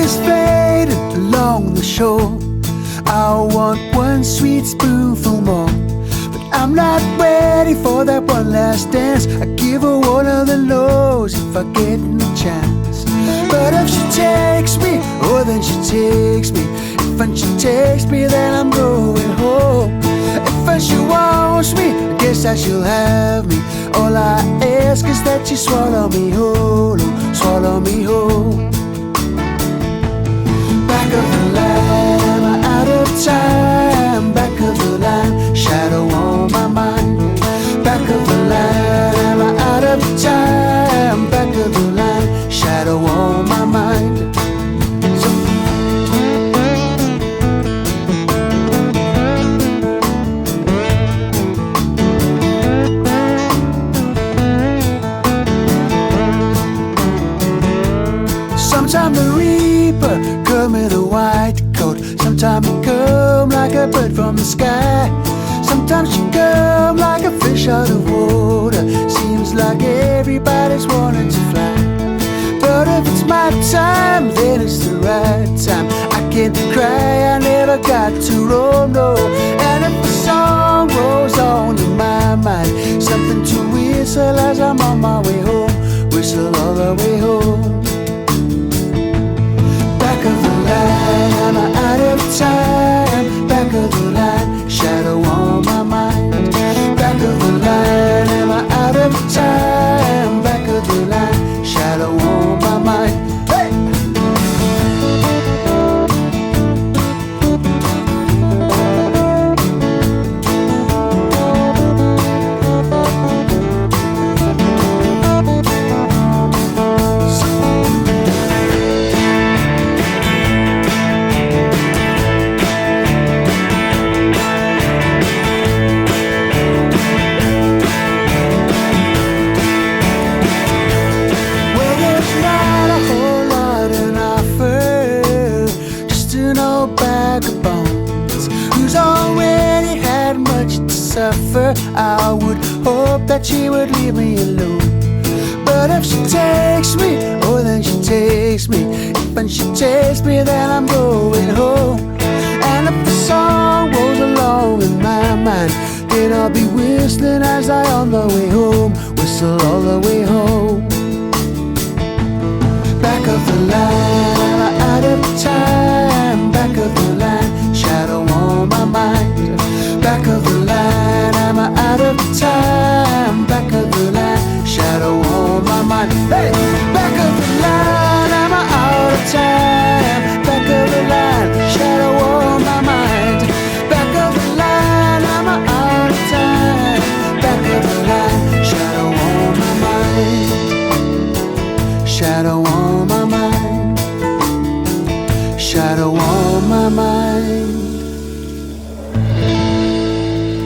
is fading along the shore. I want one sweet spoonful more, but I'm not ready for that one last dance. I give her one of the lows if I get the chance. But if she takes me, oh then she takes me. If she takes me, then I'm going home. If she wants me, I guess that she'll have me. All I ask is that she swallow me whole, oh, swallow me whole. Back of the line, am I out of time? Back of the line, shadow on my mind. Back of the line, am I out of time? Back of the line, shadow on my mind. Sometimes the reaper come in a white coat. Sometimes he come like a bird from the sky. Sometimes she come like a fish out of water. Seems like everybody's wanting to fly. But if it's my time, then it's the right time. I can't cry, I never got to roam, no. And if the song rolls on in my mind, something to whistle as I'm on my way home. Whistle all the way home. Back of the line, am I out of time? Back of the line, shadow on my mind. Back of the line, am I out of time? Back of the line, shadow on my mind. Hey! I would hope that she would leave me alone. But if she takes me, oh then she takes me. If when she takes me, then I'm going home. And if the song rolls along in my mind, then I'll be whistling as I on the way home. Whistle all the way home. Back of the line, am I out of time? Back of the line, shadow on my mind. Back of the line, am I out of time? Back of the line, shadow on my mind. Hey! Back of the line, am I out of time? Back of the line, shadow on my mind. Back of the line, am I out of time? Back of the line, shadow on my mind. Shadow on my mind. Shadow on my mind.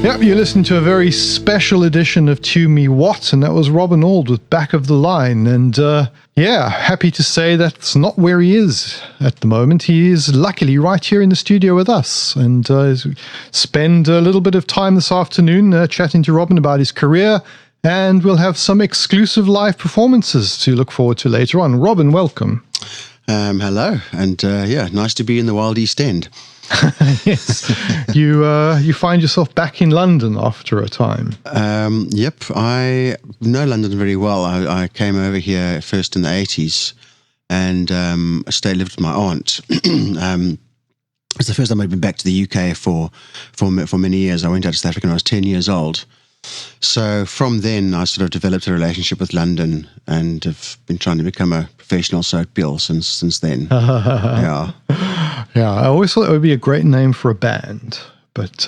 Yep, you listened to a very special edition of To Me What, and that was Robin Auld with Back of the Line. And yeah, happy to say that's not where he is at the moment. He is luckily right here in the studio with us, and spend a little bit of time this afternoon chatting to Robin about his career, and we'll have some exclusive live performances to look forward to later on. Robin, welcome. Hello, and yeah, nice to be in the Wild East End. Yes, you find yourself back in London after a time. Yep, I know London very well. I came over here first in the 80s, and I lived with my aunt. It's the first time I'd been back to the UK for many years. I went out to South Africa when I was 10 years old. So from then, I sort of developed a relationship with London, and have been trying to become a professional soap bill since then. Yeah. Yeah, I always thought it would be a great name for a band, but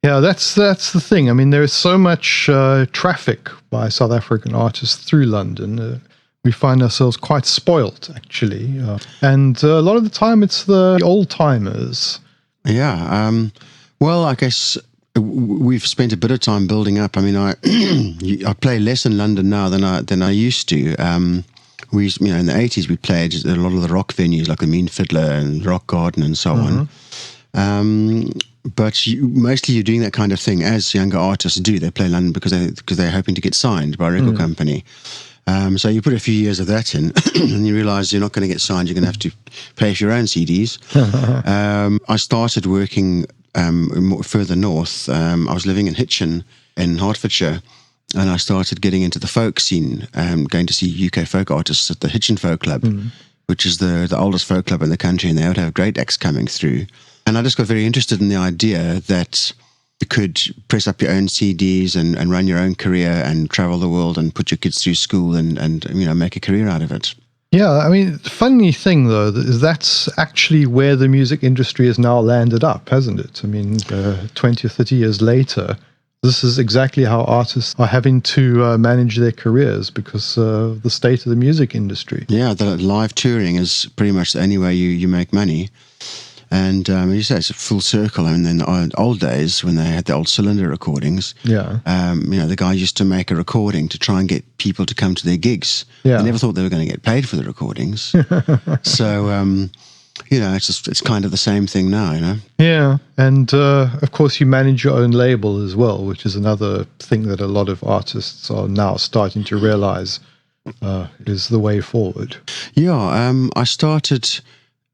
yeah, that's the thing. I mean, there's so much traffic by South African artists through London. We find ourselves quite spoilt, actually, and a lot of the time it's the old timers. Yeah. Well, I guess we've spent a bit of time building up. I mean, I play less in London now than I used to. We, in the 80s, we played a lot of the rock venues like the Mean Fiddler and Rock Garden and so on. But mostly you're doing that kind of thing as younger artists do. They play London because they're hoping to get signed by a record company. So you put a few years of that in, and you realize you're not going to get signed. You're going to have to pay for your own CDs. I started working further north. I was living in Hitchin in Hertfordshire, and I started getting into the folk scene, going to see UK folk artists at the Hitchin Folk Club, which is the oldest folk club in the country, and they would have great acts coming through. And I just got very interested in the idea that you could press up your own CDs and run your own career and travel the world and put your kids through school and make a career out of it. Yeah, I mean, the funny thing, though, is that's actually where the music industry has now landed up, hasn't it? I mean, 20 or 30 years later, this is exactly how artists are having to manage their careers because of the state of the music industry. Yeah, the live touring is pretty much the only way you make money. And you say it's a full circle. I mean, in the old days when they had the old cylinder recordings, the guy used to make a recording to try and get people to come to their gigs. Yeah. They never thought they were going to get paid for the recordings. So, it's kind of the same thing now, Yeah, and of course you manage your own label as well, which is another thing that a lot of artists are now starting to realize is the way forward. Yeah, I started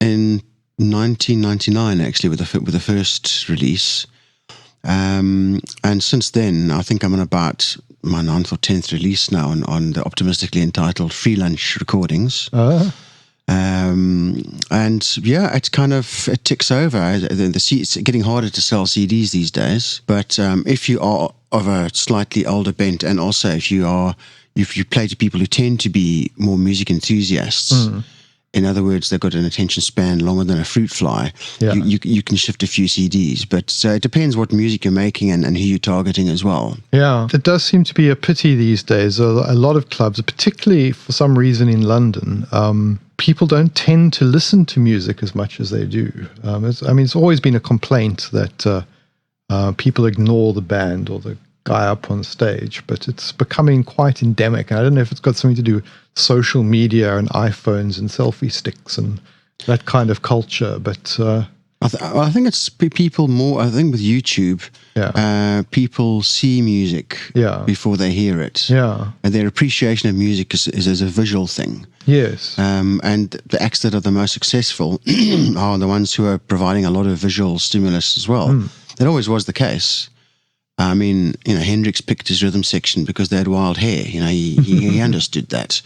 in 1999 actually with the first release, and since then I think I'm on about my 9th or 10th release now on the optimistically entitled Free Lunch Recordings. And yeah, it ticks over. It's getting harder to sell CDs these days, but if you are of a slightly older bent, and also if you play to people who tend to be more music enthusiasts, in other words, they've got an attention span longer than a fruit fly, you can shift a few CDs. But it depends what music you're making and who you're targeting as well. Yeah, it does seem to be a pity these days. A lot of clubs, particularly for some reason in London, people don't tend to listen to music as much as they do. It's always been a complaint that people ignore the band or the guy up on stage, but it's becoming quite endemic. And I don't know if it's got something to do with social media and iPhones and selfie sticks and that kind of culture, but I think it's people more. I think with YouTube, people see music before they hear it. Yeah, and their appreciation of music is a visual thing. Yes, and the acts that are the most successful are the ones who are providing a lot of visual stimulus as well. That always was the case. I mean, Hendrix picked his rhythm section because they had wild hair. He understood that.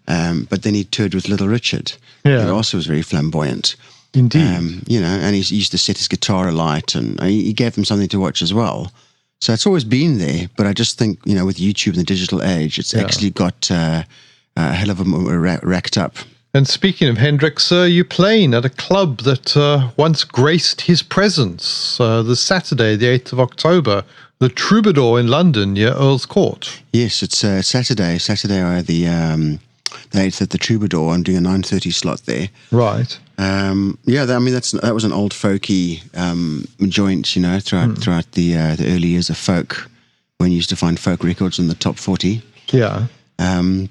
But then he toured with Little Richard, who also was very flamboyant. Indeed. And he used to set his guitar alight, and he gave them something to watch as well. So it's always been there, but I just think, with YouTube and the digital age, it's actually got a hell of a more racked up. And speaking of Hendrix, you're playing at a club that once graced his presence this Saturday, the 8th of October, the Troubadour in London near Earl's Court. Yes, it's Saturday the 8th at the Troubadour. I'm doing a 9:30 slot there. Right. That was an old folky joint, throughout the early years of folk, when you used to find folk records in the top 40. Yeah. I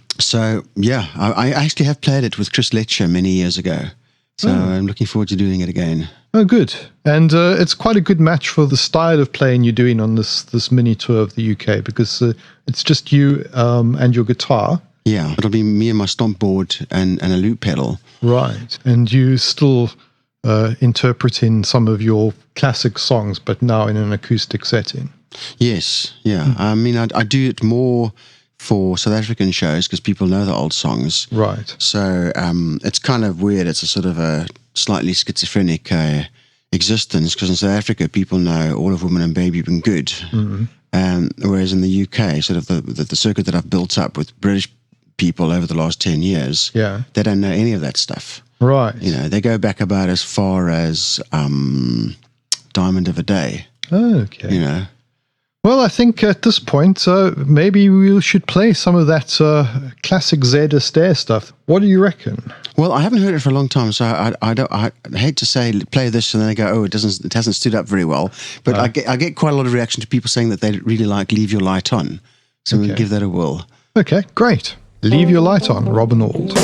actually have played it with Chris Letcher many years ago. So I'm looking forward to doing it again. Oh, good. And it's quite a good match for the style of playing you're doing on this mini tour of the UK, because it's just you and your guitar. Yeah, it'll be me and my stomp board and a loop pedal. Right. And you still interpreting some of your classic songs, but now in an acoustic setting. Yes, yeah. I mean, I do it more for South African shows because people know the old songs. Right. So it's kind of weird. It's a sort of a slightly schizophrenic existence, because in South Africa, people know All of Woman and Baby Been Good. Whereas in the UK, sort of the circuit that I've built up with British people over the last 10 years, they don't know any of that stuff. Right. They go back about as far as Diamond of a Day. Okay. Well, I think at this point, maybe we should play some of that classic Zed Astaire stuff. What do you reckon? Well, I haven't heard it for a long time, so I hate to say play this and then I go, it hasn't stood up very well. But I get quite a lot of reaction to people saying that they really like Leave Your Light On. So we'll give that a whirl. Okay, great. Leave Your Light On, Robin Auld.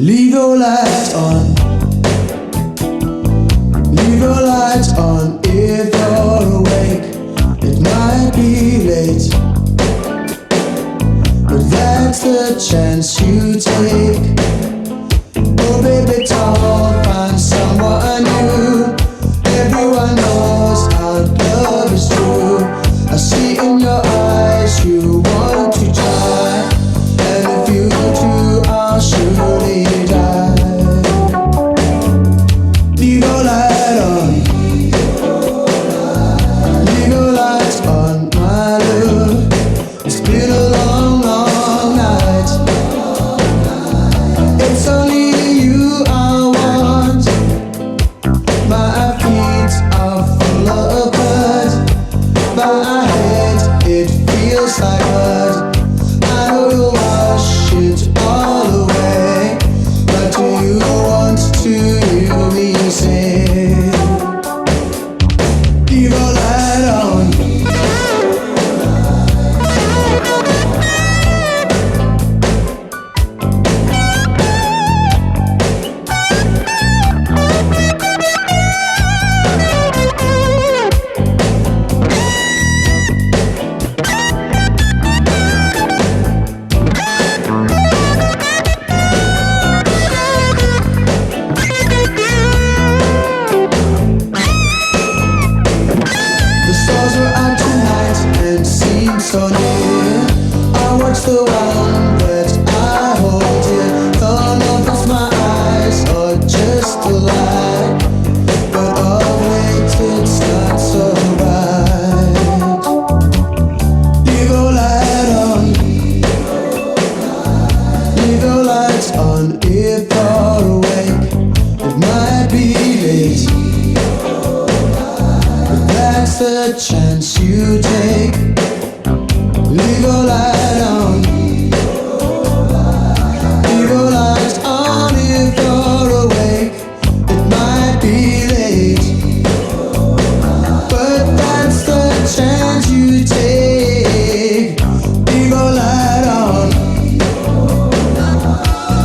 Leave your lights on. Leave your lights on if you're awake. It might be late, but that's the chance you take. Oh baby, don't find someone new. Everyone knows our love is true. I see in your eyes you want to try, and if you do, I'll surely die. Leave your light on. Leave your lights on, my love. It's been a long, long night. It's only you I want. My feet are full of blood. My head, it feels like mud. I know you'll wash it all away, but do you want to hear me say, leave your light on. The stars were out tonight and seemed so near. I watched the one that I hold dear. Don't know if it's my eyes or just the light, but of late it's not so bright. Leave your light on. Leave your lights on if you're awake. It might be late, that's the chance you take. Leave your light on. Leave your light on if you're awake. It might be late, but that's the chance you take. Leave your light on.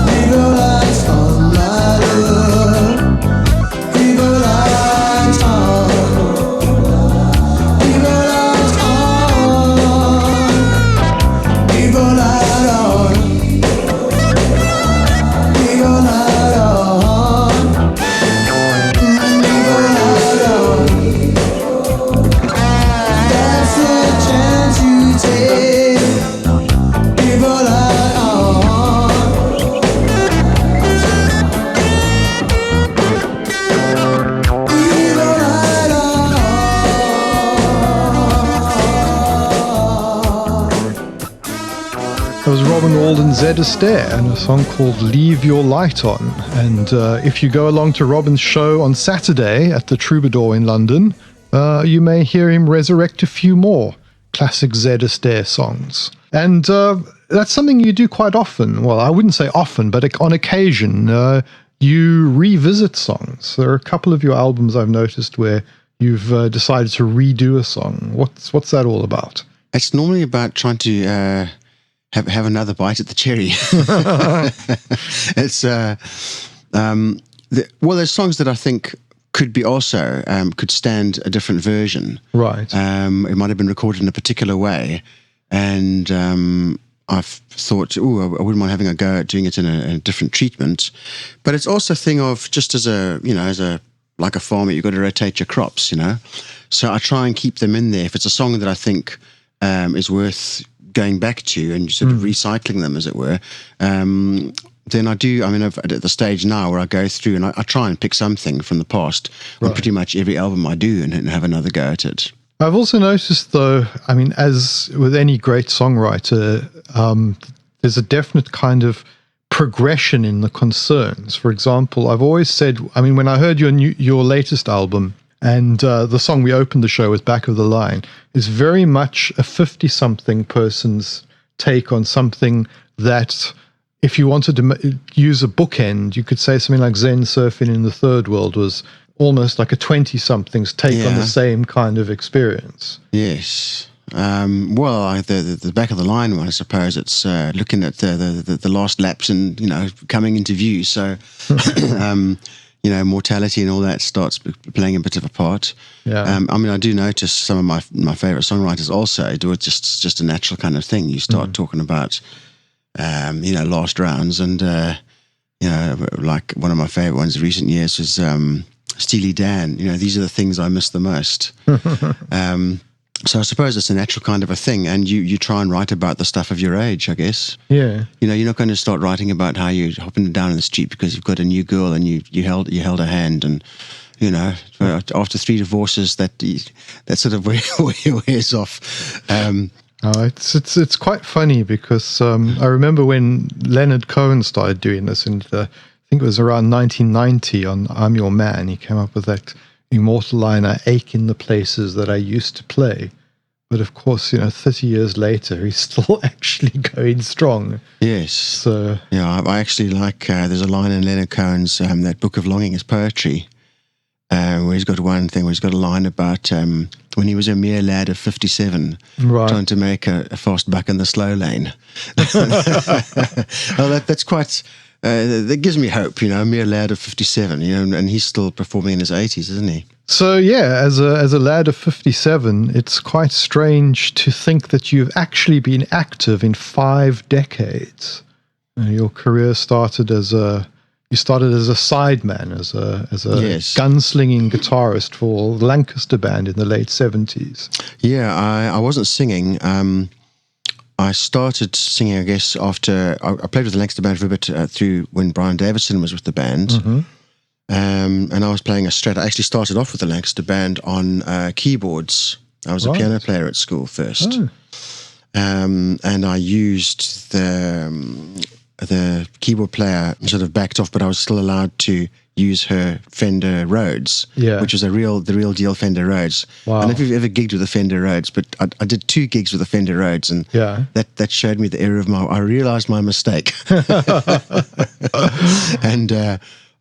Leave your lights on, my love. Leave your lights on. Leave your lights on. Leave your light on. Leave your light on. Leave your light on. That's the chance you take. Leave your light on. Leave your light on. That was Robin Auld and Zed Astaire and a song called Leave Your Light On. And if you go along to Robin's show on Saturday at the Troubadour in London, you may hear him resurrect a few more classic Zed Astaire songs. And that's something you do quite often. Well, I wouldn't say often, but on occasion, you revisit songs. There are a couple of your albums I've noticed where you've decided to redo a song. What's that all about? It's normally about trying to have another bite at the cherry. It's there's songs that I think could be also could stand a different version. Right. It might have been recorded in a particular way, and I've thought, I wouldn't mind having a go at doing it in a different treatment. But it's also a thing of just as a like a farmer, you've got to rotate your crops, So I try and keep them in there. If it's a song that I think is worth going back to and sort of recycling them, as it were, then I do. I mean, I'm at the stage now where I go through and I try and pick something from the past on pretty much every album I do and have another go at it. I've also noticed, though, I mean, as with any great songwriter, there's a definite kind of progression in the concerns. For example, I've always said, I mean, when I heard your latest album, and the song we opened the show with, Back of the Line, is very much a 50-something person's take on something that, if you wanted to use a bookend, you could say something like Zen Surfing in the Third World was almost like a 20-something's take on the same kind of experience. Yes. Well, the back of the line one, I suppose. It's looking at the last laps and, coming into view. So, mortality and all that starts playing a bit of a part. Yeah. I do notice some of my favorite songwriters also do it just a natural kind of thing. You start talking about, last rounds and, like one of my favorite ones in recent years was Steely Dan. These are the things I miss the most. So I suppose it's a natural kind of a thing, and you try and write about the stuff of your age, I guess. Yeah. You're not going to start writing about how you're hopping down in the street because you've got a new girl and you held her hand, and after 3 divorces that sort of wears off. It's quite funny because I remember when Leonard Cohen started doing this I think it was around 1990 on I'm Your Man. He came up with that immortal line, I ache in the places that I used to play. But of course, 30 years later, he's still actually going strong. Yes. So yeah, I actually like, there's a line in Leonard Cohen's, that Book of Longing is Poetry, where he's got one thing where he's got a line about when he was a mere lad of 57, right, trying to make a fast buck in the slow lane. Well, that's quite... that gives me hope, a mere lad of 57, and he's still performing in his 80s, isn't he? So yeah, as a lad of 57, it's quite strange to think that you've actually been active in 5 decades. Your career started as a sideman, as a Yes. gunslinging guitarist for the Lancaster Band in the late 70s. Yeah, I wasn't singing. I started singing, I guess, after I played with the Lancaster Band for a bit through when Brian Davison was with the band. Mm-hmm. And I was playing a Strat. I actually started off with the Lancaster Band on keyboards. I was a piano player at school first. Oh. And I used the keyboard player sort of backed off, but I was still allowed to use her Fender Rhodes, which was the real deal Fender Rhodes. Wow. I don't know if you've ever gigged with a Fender Rhodes, but I did 2 gigs with a Fender Rhodes, and that showed me the error of I realized my mistake. And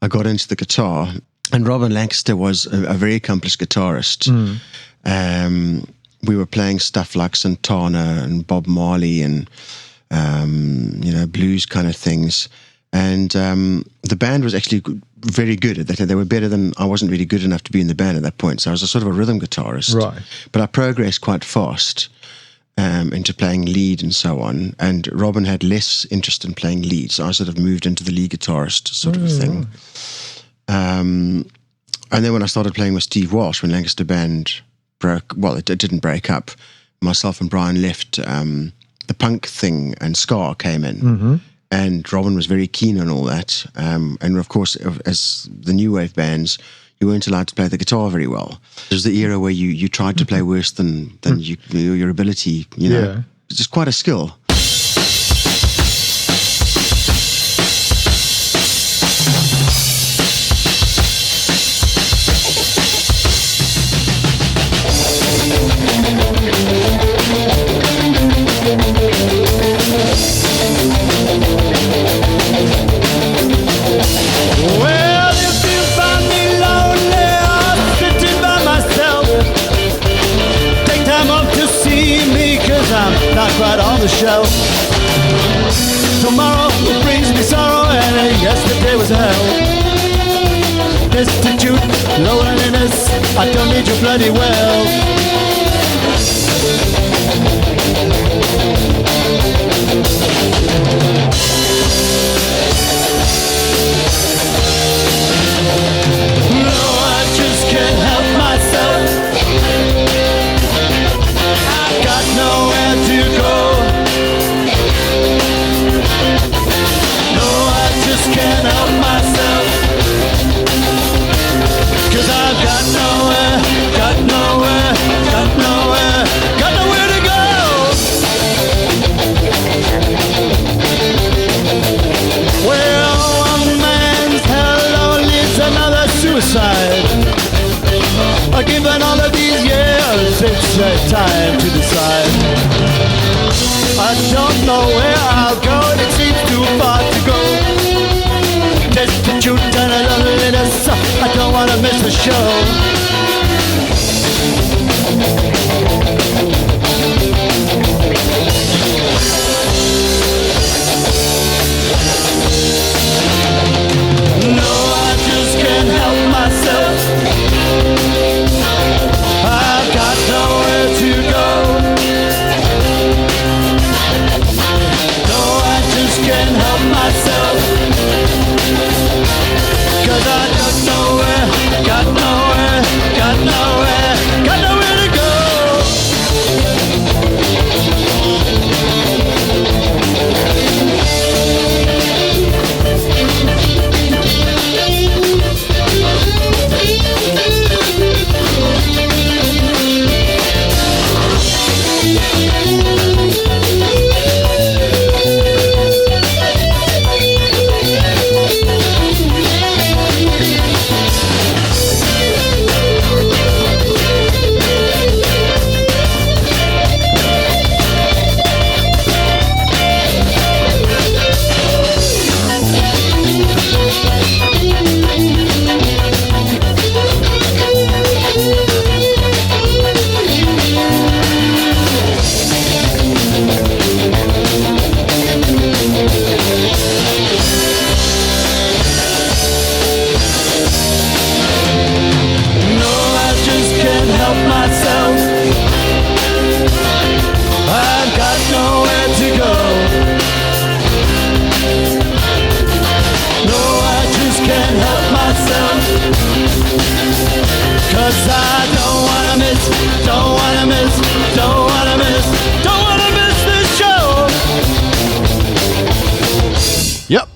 I got into the guitar, and Robin Lancaster was a very accomplished guitarist. We were playing stuff like Santana and Bob Marley and blues kind of things. And the band was actually very good at that. They were better than, I wasn't really good enough to be in the band at that point. So I was a sort of a rhythm guitarist. Right. But I progressed quite fast into playing lead and so on. And Robin had less interest in playing lead. So I sort of moved into the lead guitarist sort of a thing. And then when I started playing with Steve Walsh, when Lancaster Band broke, well, it didn't break up. Myself and Brian left, the punk thing and ska came in. Mm-hmm. And Robin was very keen on all that. And of course, as the new wave bands, you weren't allowed to play the guitar very well. It was the era where you tried to play worse than your ability, Yeah. It's just quite a skill. Right on the shelf. Tomorrow brings me sorrow, and yesterday was hell. Destitute, loneliness, I don't need you bloody well. No, I just can't help myself. I've got nowhere to go. No, I just can't help myself. 'Cause I've got nowhere, got nowhere, got nowhere, got nowhere to go. Well, one man's hell leads another suicide. Given all of these years, it's time to decide. I don't know where I'll go, it seems too far to go. Destitute and a loneliness, I don't want to miss the show.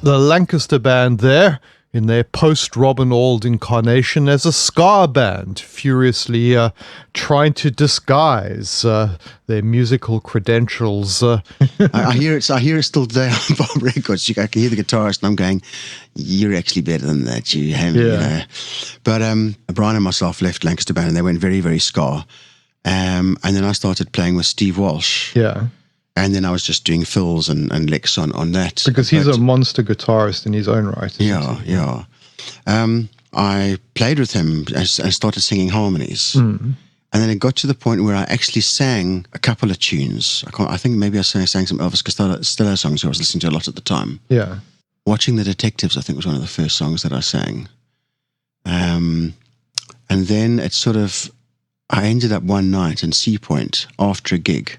the Lancaster band there in their post-Robin Auld incarnation as a ska band, furiously trying to disguise their musical credentials. I hear it still today on Bob Records. I can hear the guitarist, and I'm going, "You're actually better than that, you have." Yeah. You know. But Brian and myself left Lancaster band, and they went very, very ska. And then I started playing with Steve Walsh. Yeah. And then I was just doing fills and licks on that. Because he's a monster guitarist in his own right. Yeah. I played with him and started singing harmonies. Mm. And then it got to the point where I actually sang a couple of tunes. I think maybe I sang some Elvis Costello songs I was listening to a lot at the time. Yeah. Watching the Detectives, I think, was one of the first songs that I sang. And then it sort of, I ended up one night in Sea Point after a gig.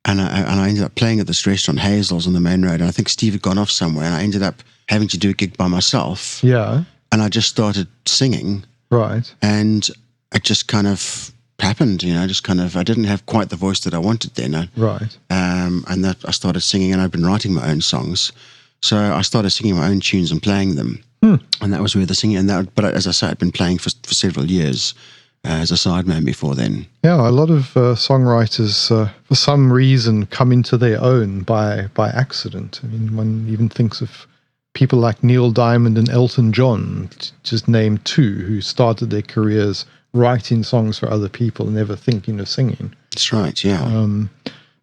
And I ended up playing at this restaurant, Hazel's, on the main road. And I think Steve had gone off somewhere. And I ended up having to do a gig by myself. Yeah. And I just started singing. Right. And it just kind of happened, I didn't have quite the voice that I wanted then. Right. And that I started singing, and I'd been writing my own songs. So I started singing my own tunes and playing them. And that was where the singing, but as I say, I'd been playing for several years. As a sideman before then. Yeah, a lot of songwriters, for some reason, come into their own by accident. I mean, one even thinks of people like Neil Diamond and Elton John, just name two, who started their careers writing songs for other people, never thinking of singing. That's right, yeah.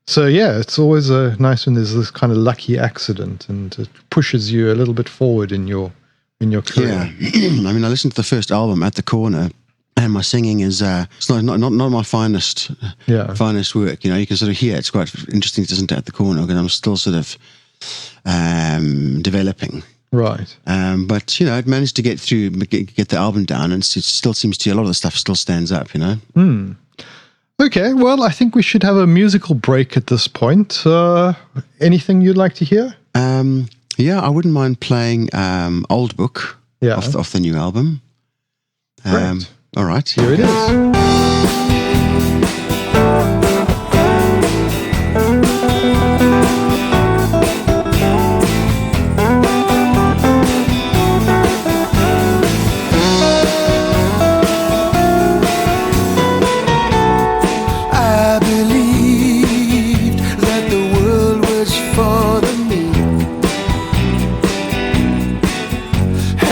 So yeah, it's always nice when there's this kind of lucky accident, and it pushes you a little bit forward in your career. Yeah, I mean, I listened to the first album, At the Corner, and my singing is it's not my finest work. You can sort of hear it's quite interesting, isn't it, At the Corner, because I'm still sort of developing. Right. But it managed to get through, get the album down, and it still seems to, a lot of the stuff still stands up. Okay, well, I think we should have a musical break at this point. Anything you'd like to hear? Yeah, I wouldn't mind playing Old Book off the new album. Great. All right. Here it is.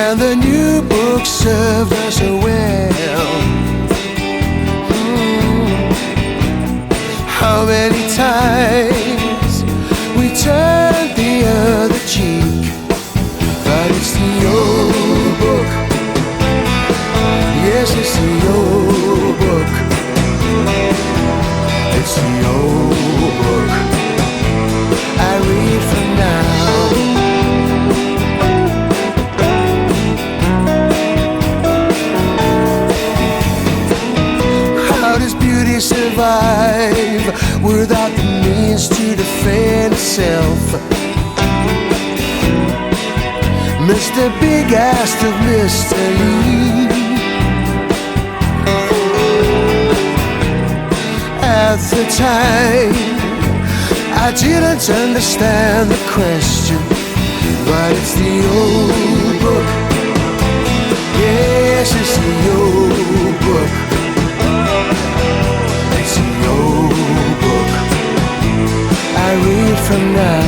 And the new book served us well. How many times we turned the other cheek, but it's the old book. Yes, it's the old book. It's the old book I read from now. Survive without the means to defend itself. Mr. Big Ass of mystery. At the time, I didn't understand the question, but it's the old book. Yes, it's the old book. I read from now.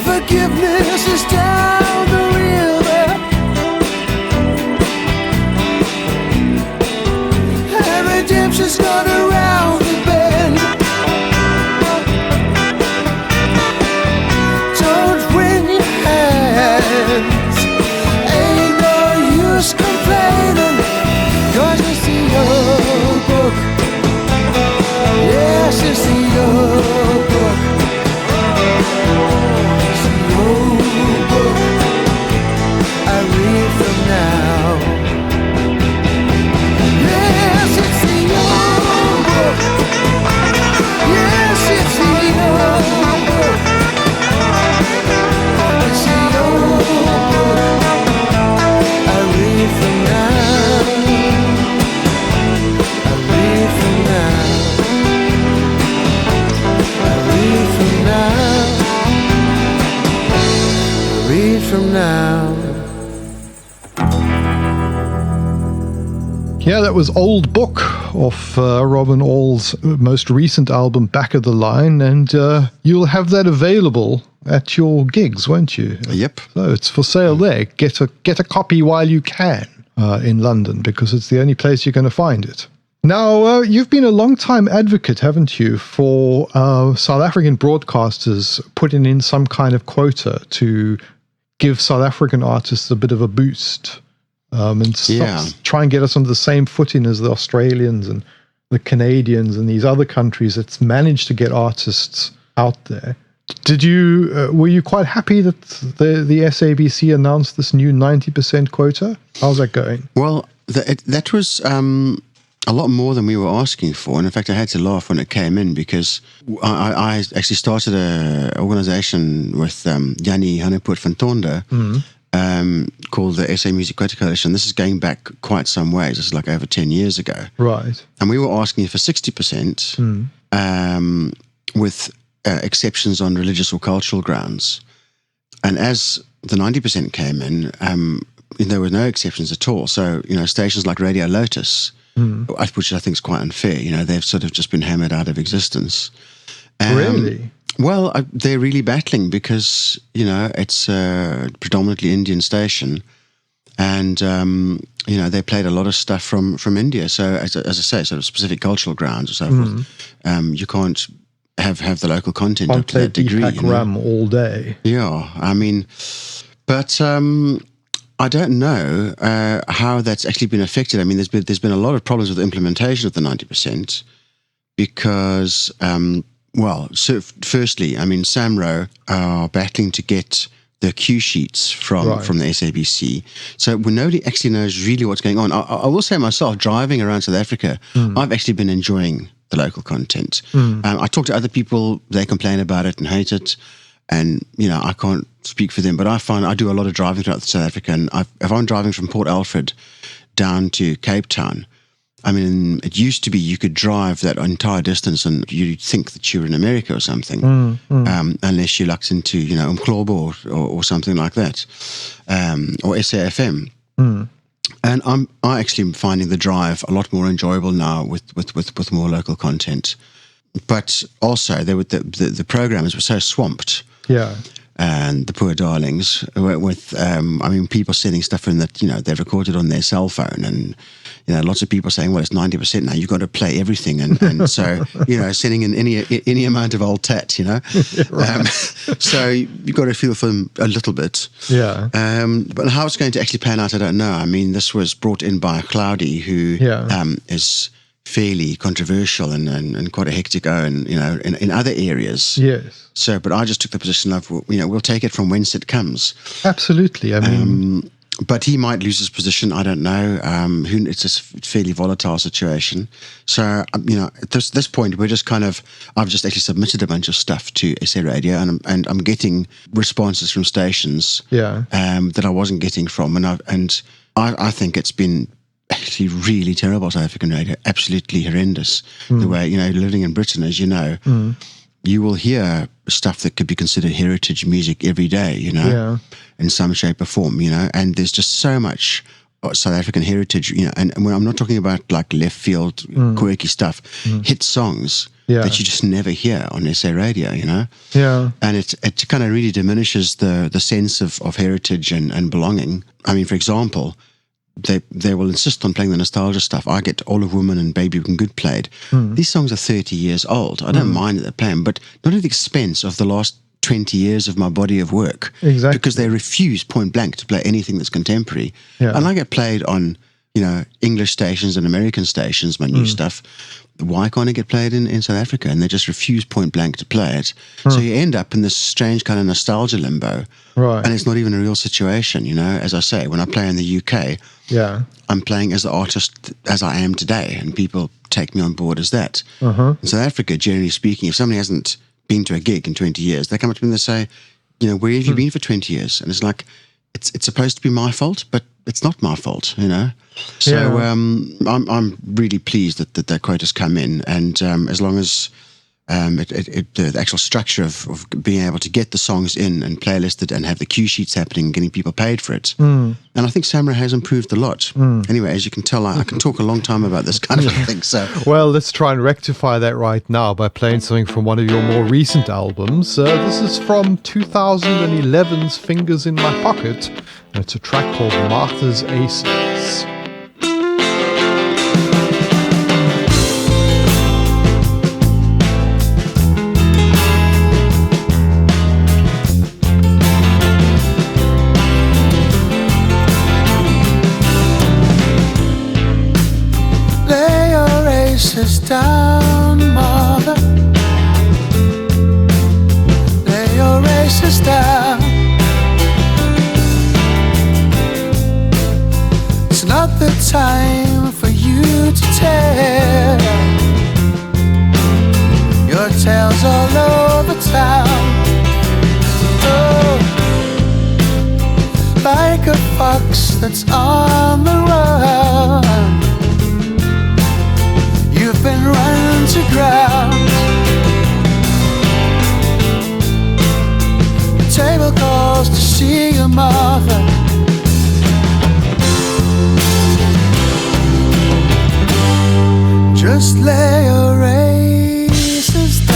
Forgiveness is down the river, and redemption's gone around the bend. Don't wring your hands, ain't no use complaining, 'cause it's the old book. Yes, it's the old book. from now. Yeah, that was Old Book off Robin Auld's most recent album, Back of the Line, and you'll have that available at your gigs, won't you? Yep. So it's for sale there. Get a copy while you can in London, because it's the only place you're going to find it. Now, you've been a long-time advocate, haven't you, for South African broadcasters putting in some kind of quota to give South African artists a bit of a boost. And try and get us on the same footing as the Australians and the Canadians and these other countries that's managed to get artists out there. Were you quite happy that the SABC announced this new 90% quota? How's that going? Well, that was a lot more than we were asking for. And in fact, I had to laugh when it came in, because I actually started an organization with Yanni Haneput van Tonder, called the SA Music Quota Coalition. This is going back quite some ways. This is like over 10 years ago. Right. And we were asking for 60% with exceptions on religious or cultural grounds. And as the 90% came in, there were no exceptions at all. So, stations like Radio Lotus, which I think is quite unfair, they've sort of just been hammered out of existence. Really? Well, they're really battling because, it's a predominantly Indian station, and, they played a lot of stuff from India. So, as I say, sort of specific cultural grounds or so forth, you can't have the local content up to that degree. Deepak Ram all day. Yeah, I mean, but I don't know how that's actually been affected. I mean, there's been a lot of problems with the implementation of the 90% because... so firstly, I mean, SAMRO are battling to get the cue sheets from the SABC. So when nobody actually knows really what's going on. I will say myself, driving around South Africa, I've actually been enjoying the local content. I talk to other people, they complain about it and hate it. And, I can't speak for them, but I find I do a lot of driving throughout South Africa. And if I'm driving from Port Alfred down to Cape Town, I mean, it used to be you could drive that entire distance and you'd think that you were in America or something, unless you lucked into, Umhlobo or something like that, or SAFM. And I actually am finding the drive a lot more enjoyable now with more local content. But also, the programmers were so swamped. Yeah. And the poor darlings with, people sending stuff in that, they've recorded on their cell phone, and, lots of people saying, well, it's 90% now, you've got to play everything. And so, sending in any amount of old tat, Right. So you've got to feel for them a little bit. Yeah. But how it's going to actually pan out, I don't know. I mean, this was brought in by Cloudy, who is fairly controversial and quite a hectic in other areas. Yes. So, but I just took the position of, we'll take it from whence it comes. Absolutely. I mean, but he might lose his position. I don't know. It's a fairly volatile situation. So, at this point, we're just I've just actually submitted a bunch of stuff to SA Radio, and I'm getting responses from stations that I wasn't getting from, and I think it's been actually really terrible South African radio, absolutely horrendous. The way, living in Britain, as you know, you will hear stuff that could be considered heritage music every day, in some shape or form, and there's just so much South African heritage, and when I'm not talking about like left field, quirky stuff, hit songs that you just never hear on SA Radio, Yeah. And it kind of really diminishes the sense of heritage and belonging. I mean, for example, they will insist on playing the nostalgia stuff. I get All of Woman and Baby Looking Good played. These songs are 30 years old. I don't mind that they're playing, but not at the expense of the last 20 years of my body of work. Exactly. Because they refuse point blank to play anything that's contemporary. Yeah. And I get played on, English stations and American stations, my new stuff. Why can't it get played in South Africa? And they just refuse point blank to play it. So you end up in this strange kind of nostalgia limbo. Right. And it's not even a real situation, As I say, when I play in the UK, I'm playing as the artist as I am today, and people take me on board as that. In South Africa, generally speaking, if somebody hasn't been to a gig in 20 years, they come up to me and they say, where have you been for 20 years? And it's like, it's supposed to be my fault, but it's not my fault, So I'm really pleased that quota's come in, and as long as the actual structure of being able to get the songs in and playlisted and have the cue sheets happening and getting people paid for it. And I think Samra has improved a lot. Anyway, as you can tell, I can talk a long time about this kind of thing. So, well, let's try and rectify that right now by playing something from one of your more recent albums. This is from 2011's Fingers in My Pocket. And it's a track called Martha's Aces. Down, mother. Lay your aces down. It's not the time for you to tell your tales all over town. Oh, like a fox that's on the run, you've been running to ground. The table calls to see your mother. Just lay your aces down.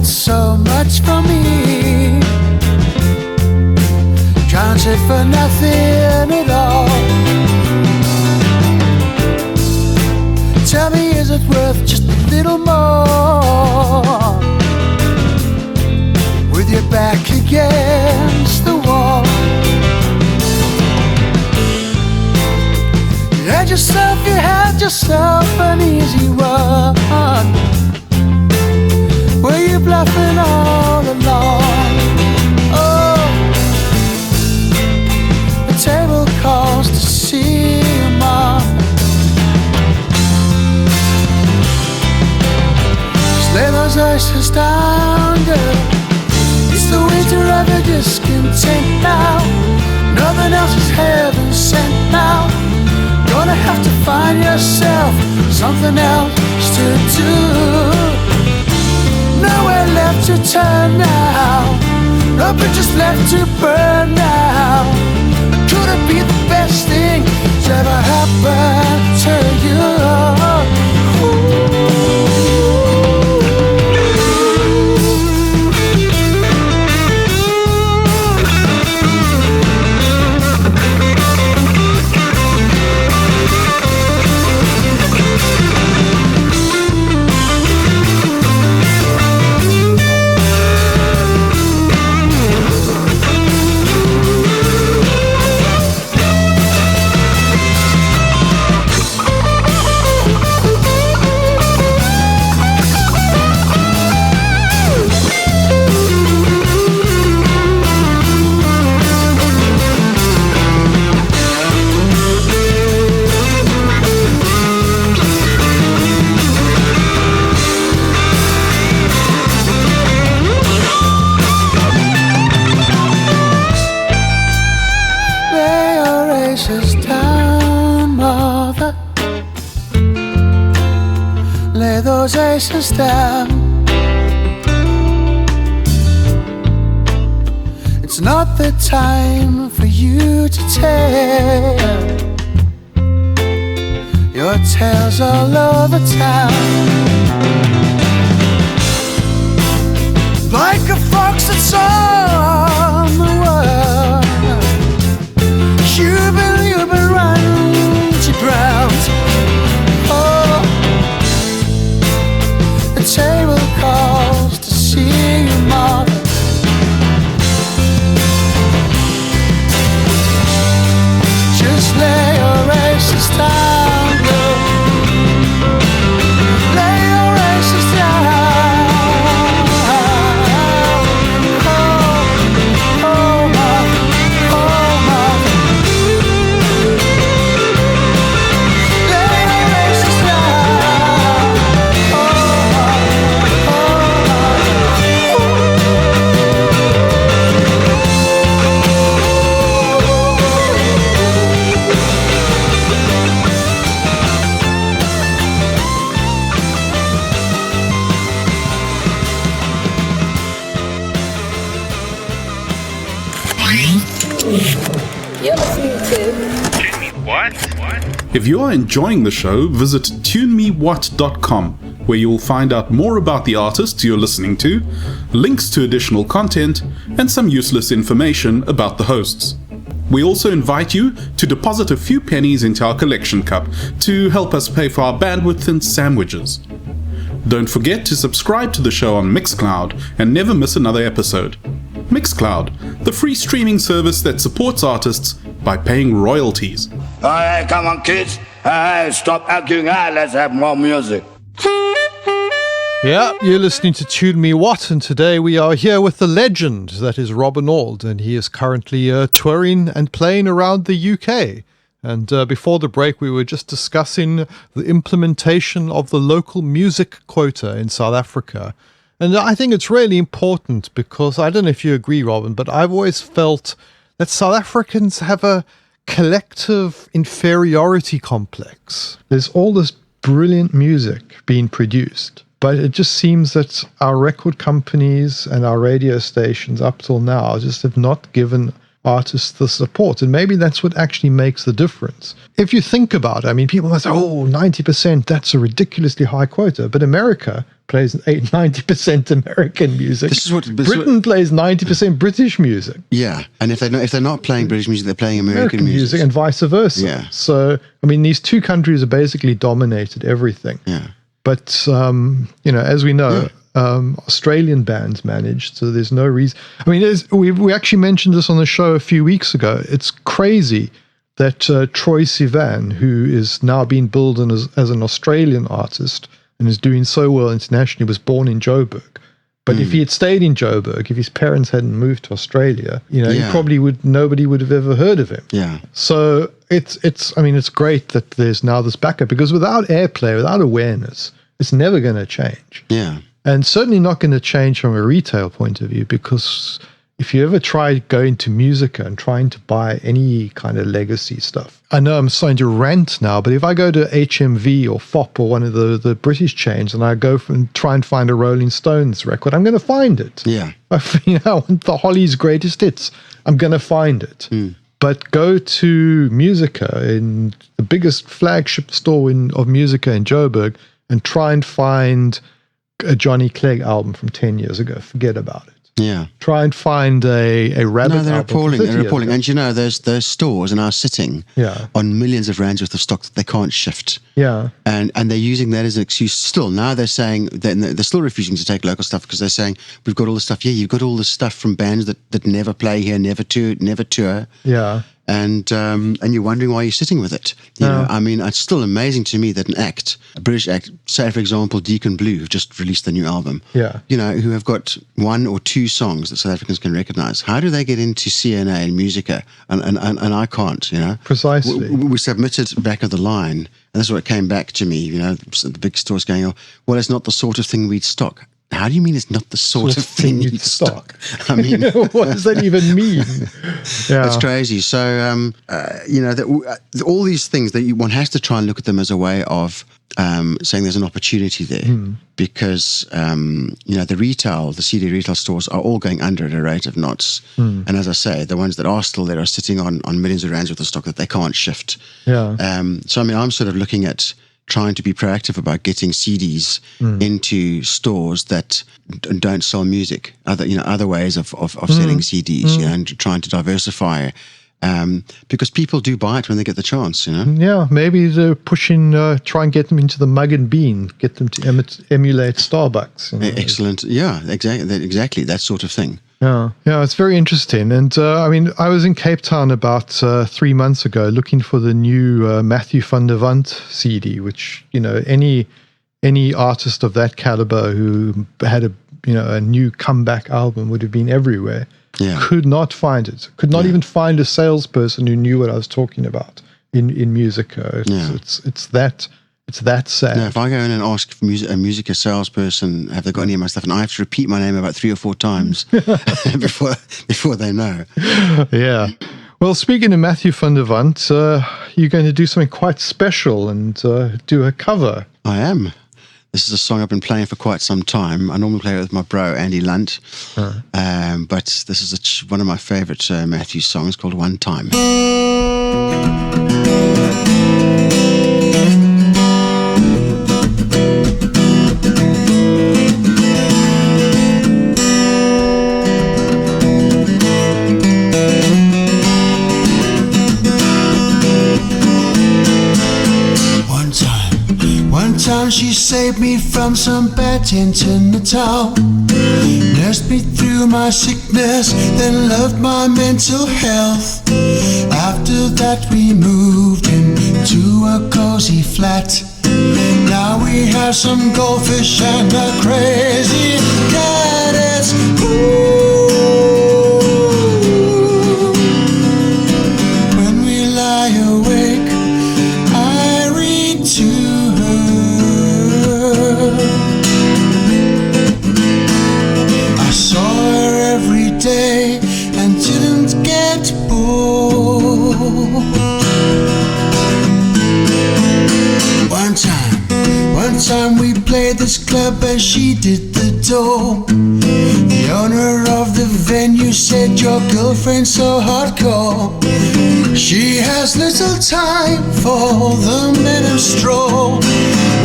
So much from me, counted for nothing at all. Tell me, is it worth just a little more? With your back against the wall, you had yourself an easy one. Were you bluffing all along? Oh, the table calls to see your mom. Just lay those ices down, girl. It's the winter of your discontent now. Nothing else is heaven sent now. Gonna have to find yourself something else to do. Nowhere left to turn now, no bridges left to burn now. Could it be the best thing that's ever happened to you? Aces down. It's not the time for you to tell your tales all over town. Like a fox that's on the run, you've been running to ground. Oh, the table calls to see your mother. Just lay your aces down, girl. Lay your aces down. Oh, You're listening to Tune Me What? If you are enjoying the show, visit tunemewhat.com, where you will find out more about the artists you're listening to, links to additional content, and some useless information about the hosts. We also invite you to deposit a few pennies into our collection cup to help us pay for our bandwidth and sandwiches. Don't forget to subscribe to the show on Mixcloud and never miss another episode. Mixcloud, the free streaming service that supports artists by paying royalties. Alright, come on, kids. Alright, stop arguing. Let's have more music. Yeah, you're listening to Tune Me What, and today we are here with the legend that is Robin Auld, and he is currently touring and playing around the UK. And before the break, we were just discussing the implementation of the local music quota in South Africa. And I think it's really important because, I don't know if you agree, Robin, but I've always felt that South Africans have a collective inferiority complex. There's all this brilliant music being produced, but it just seems that our record companies and our radio stations up till now just have not given artists the support. And maybe that's what actually makes the difference. If you think about it, I mean, people might say, 90%, that's a ridiculously high quota. But America plays 90% American music. Britain plays 90% British music. Yeah, and if they're not playing British music, they're playing American music, and vice versa. Yeah. So, I mean, these two countries have basically dominated everything. Yeah. But, as we know, Australian bands managed, so there's no reason. I mean, we actually mentioned this on the show a few weeks ago. It's crazy that Troye Sivan, who is now being billed as an Australian artist and is doing so well internationally, was born in Joburg. But if he had stayed in Joburg, if his parents hadn't moved to Australia, he probably nobody would have ever heard of him. Yeah. So it's great that there's now this backup, because without airplay, without awareness, it's never going to change. Yeah. And certainly not going to change from a retail point of view, because if you ever try going to Musica and trying to buy any kind of legacy stuff, I know I'm starting to rant now, but if I go to HMV or FOP or one of the British chains and I go and try and find a Rolling Stones record, I'm going to find it. Yeah. I want the Hollies' greatest hits. I'm going to find it. But go to Musica, in the biggest flagship store of Musica in Joburg, and try and find a Johnny Clegg album from 10 years ago. Forget about it. Yeah. Try and find a Rabbit album. They're appalling. They're appalling. And And those stores are now sitting on millions of rands worth of stock that they can't shift. Yeah. And they're using that as an excuse still. Now they're saying that they're still refusing to take local stuff because they're saying, we've got all this stuff. Yeah, you've got all this stuff from bands that never play here, never tour. Yeah. And you're wondering why you're sitting with it. You know, I mean, it's still amazing to me that a British act, say for example, Deacon Blue, who've just released the new album. Yeah. You know, who have got one or two songs that South Africans can recognize. How do they get into CNA and Musica? And I can't, you know. Precisely. We submitted back of the line, and this is what came back to me, you know, the big stores going, well, it's not the sort of thing we'd stock. How do you mean it's not the sort of thing you'd stock? I mean, what does that even mean? Yeah. It's crazy. So, all these things that one has to try and look at them as a way of saying there's an opportunity there, because the CD retail stores are all going under at a rate of knots. And as I say, the ones that are still there are sitting on millions of rands worth of stock that they can't shift. Yeah. So I mean, I'm sort of looking at trying to be proactive about getting CDs into stores that don't sell music, other ways of selling CDs, you know, and trying to diversify, because people do buy it when they get the chance, you know. Yeah, maybe they're pushing, try and get them into the mug and bean, get them to emulate Starbucks. You know. Excellent. Yeah, exactly that sort of thing. Yeah, it's very interesting. And I was in Cape Town about 3 months ago looking for the new Matthew van der Walt CD, which, you know, any artist of that caliber who had a new comeback album would have been everywhere. Yeah. Could not find it. Could not even find a salesperson who knew what I was talking about in Musica. It's that sad. No, if I go in and ask a Musica salesperson, have they got any of my stuff, and I have to repeat my name about 3 or 4 times before they know. Yeah. Well, speaking of Matthew van der Walt, you're going to do something quite special and do a cover. I am. This is a song I've been playing for quite some time. I normally play it with my bro, Andy Lunt. But this is one of my favorite Matthew songs called One Time. She saved me from some bad taint in the town, nursed me through my sickness, then loved my mental health. After that we moved into a cozy flat. Now we have some goldfish and a crazy cat. It's when we lie awake, I read to her. I saw her every day and didn't get bored. One time we played this club and she did the door. The owner of the venue said, your girlfriend's so hardcore. She has little time for the minstrel.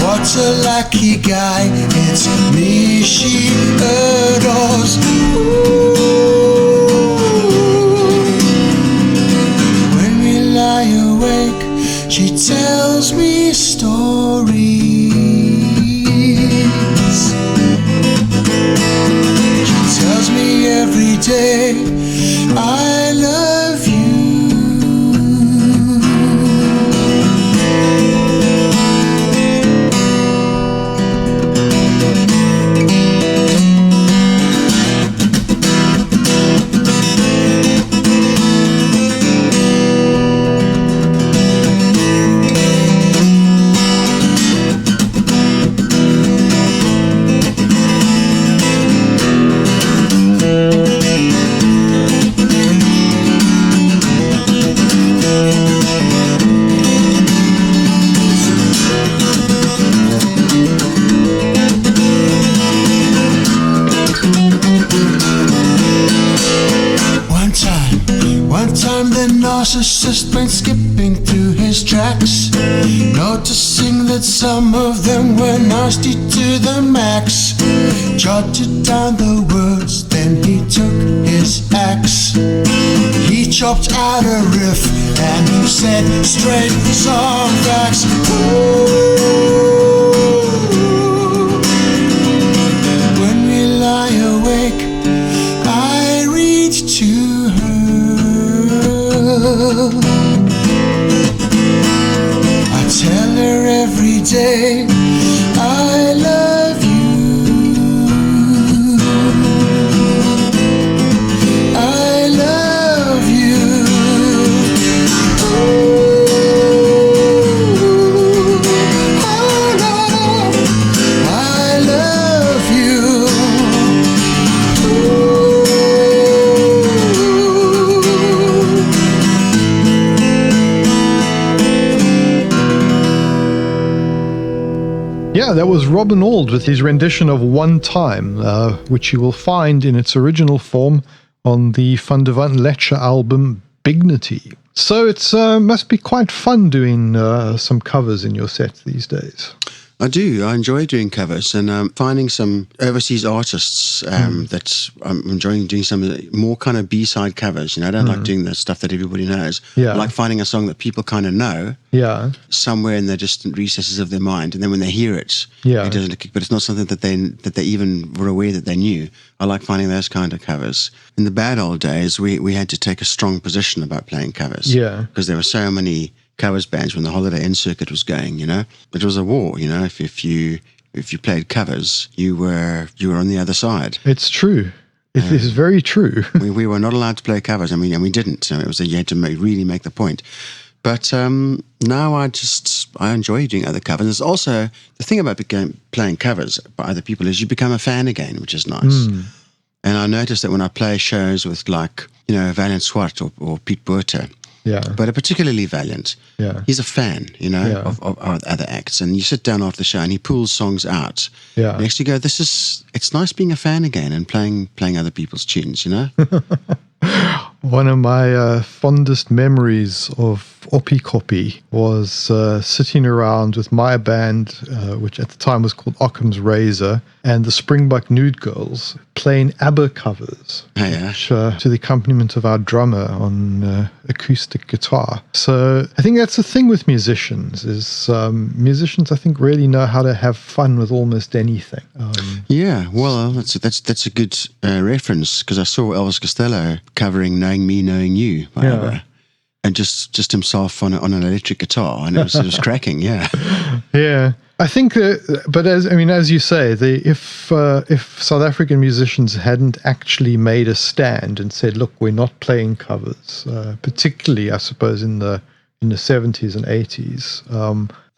What a lucky guy, it's me she adores. When we lie awake, she tells me stories. She tells me every day, I love you. Narcissist went skipping through his tracks, noticing that some of them were nasty to the max. Jotted down the words, then he took his axe. He chopped out a riff and said straight song facts. When we lie awake, I read to her. I tell her every day, I love you. I love you. Oh, no, I love you. Yeah, that was Robin Auld with his rendition of One Time, which you will find in its original form on the Van der Wand Lecture album Bignity. So it must be quite fun doing some covers in your set these days. I do. I enjoy doing covers and finding some overseas artists that I'm enjoying doing some more kind of B-side covers. You know, I don't like doing the stuff that everybody knows. Yeah. I like finding a song that people kind of know. Yeah. Somewhere in the distant recesses of their mind, and then when they hear it, Yeah. it doesn't kick. But it's not something that they even were aware that they knew. I like finding those kind of covers. In the bad old days, we had to take a strong position about playing covers. Yeah. Because there were so many covers bands when the Holiday Inn circuit was going. You know, it was a war. You know, if you played covers, you were on the other side. It's true. It is very true. we were not allowed to play covers. I mean, and we didn't. So it was you had to really make the point. But now I enjoy doing other covers. There's also the thing about playing covers by other people is you become a fan again, which is nice. And I notice that when I play shows with like, you know, Valiant Swart or Piet Botha, Yeah. but are particularly valiant. Yeah. He's a fan, Yeah. of other acts. And you sit down after the show and he pulls songs out. Yeah. And you actually go, it's nice being a fan again and playing other people's tunes, One of my fondest memories of Oppie was sitting around with my band, which at the time was called Occam's Razor, and the Springbok Nude Girls playing ABBA covers, Oh, yeah. which, to the accompaniment of our drummer on acoustic guitar. So I think that's the thing with musicians is musicians, I think, really know how to have fun with almost anything. Yeah, well, that's a good reference, because I saw Elvis Costello covering "Knowing Me, Knowing You" by ABBA, and just himself on an electric guitar, and it was cracking. Yeah, Yeah, I think that, but as you say, if South African musicians hadn't actually made a stand and said, "Look, we're not playing covers," particularly, I suppose, in the 70s and 80s,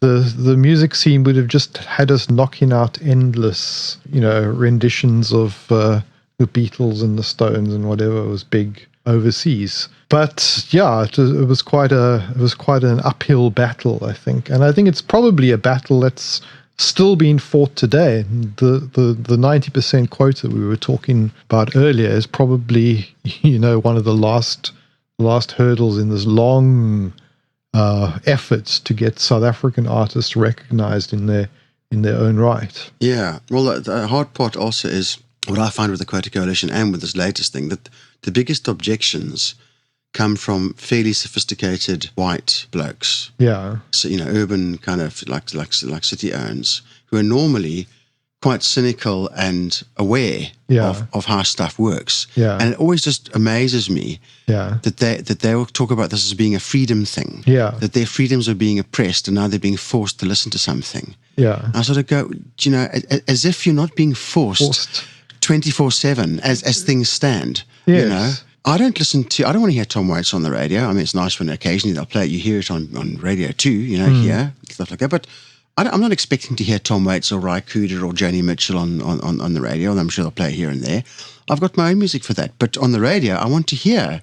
the music scene would have just had us knocking out endless, renditions of the Beatles and the Stones and whatever was big overseas. But yeah, it was quite an uphill battle, I think, and I think it's probably a battle that's still being fought today. The 90% quota we were talking about earlier is probably one of the last hurdles in this long efforts to get South African artists recognized in their own right. yeah. Well, the hard part also is what I find with the Quota Coalition and with this latest thing, that the biggest objections come from fairly sophisticated white blokes. Yeah. So, urban kind of like city owns, who are normally quite cynical and aware of how stuff works. Yeah. And it always just amazes me that they will talk about this as being a freedom thing. Yeah. That their freedoms are being oppressed and now they're being forced to listen to something. Yeah. I sort of go, as if you're not being forced 24/7 as things stand. Yes. I don't want to hear Tom Waits on the radio. I mean, it's nice when occasionally they'll play it. You hear it on radio too, here, stuff like that. But I'm not expecting to hear Tom Waits or Ry Cooder or Joni Mitchell on the radio, and I'm sure they'll play here and there. I've got my own music for that. But on the radio, I want to hear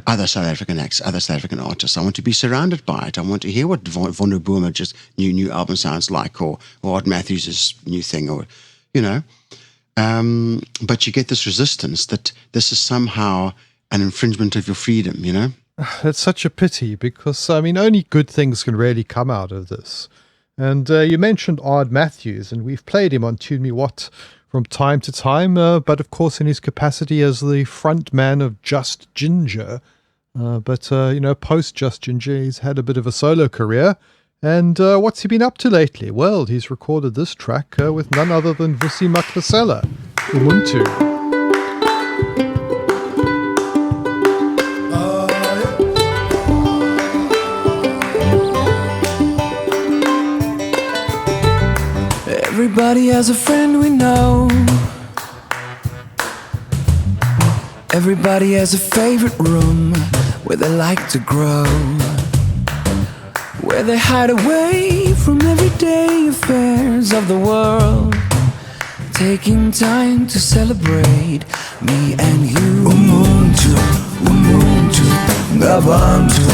other South African acts, other South African artists. I want to be surrounded by it. I want to hear what Von der Boomer just new album sounds like, or Art Matthews' new thing, or but you get this resistance that this is somehow an infringement of your freedom, That's such a pity because, only good things can really come out of this. And you mentioned Ard Matthews, and we've played him on Tune Me What from time to time, but of course in his capacity as the front man of Just Ginger. But post Just Ginger, he's had a bit of a solo career. And what's he been up to lately? Well, he's recorded this track with none other than Vusi Maklasela, Ubuntu. Everybody has a friend we know. Everybody has a favorite room where they like to grow, where they hide away from everyday affairs of the world, taking time to celebrate me and you. Ubuntu, Ubuntu, Ngabantu.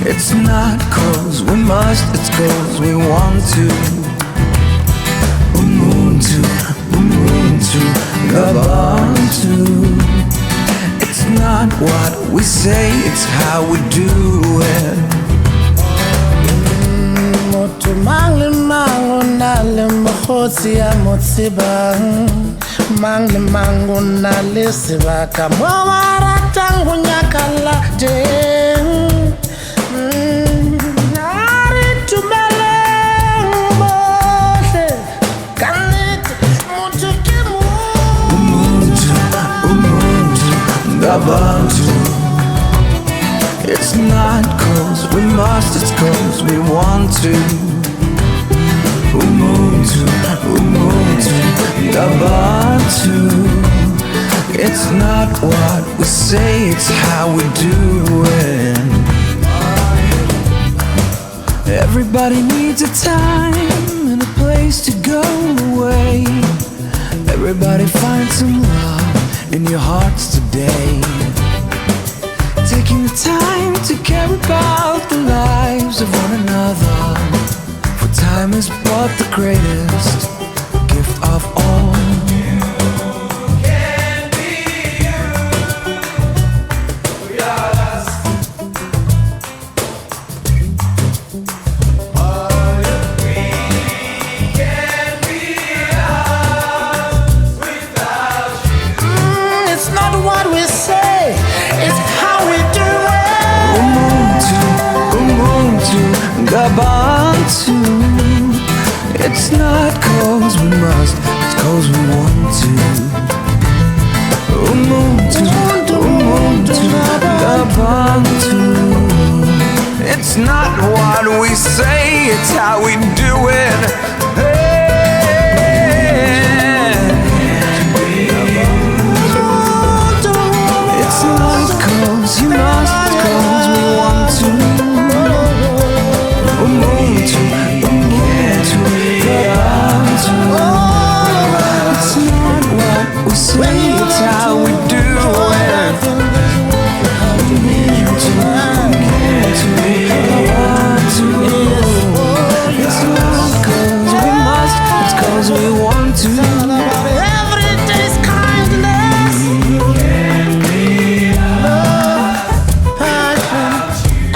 It's not 'cause we must, it's 'cause we want to. Ubuntu, Ubuntu, Ngabantu. It's not what we say, it's how we do it. Moto mangle mango nale mkhosi ya motsibang, mangle mango nale sibaka mwara tangu nyakala jeng. Ari tumele mbose kanit moto kemu. Ubuntu, Ubuntu, Ngabantu. It's not 'cause we must, it's 'cause we want to. Ubuntu, Ubuntu, Ngabantu. It's not what we say, it's how we do it. Everybody needs a time and a place to go away. Everybody find some love in your hearts today. Taking the time to care about the lives of one another. For time is but the greatest gift of all. It's not what we say, it's how we do it. Umuntu, Gabantu. It's not cause we must, it's cause we want to. Umuntu, Gabantu. It's not what we say, it's how we do it. It's not cause you must, it's cause we want to. Umuntu, Gabantu. It's not what we say, it's how we do it. Umuntu, Gabantu. It's not cause we must, it's cause we want to. Every day's kindness, passion,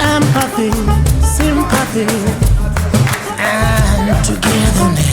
empathy, sympathy, and togetherness.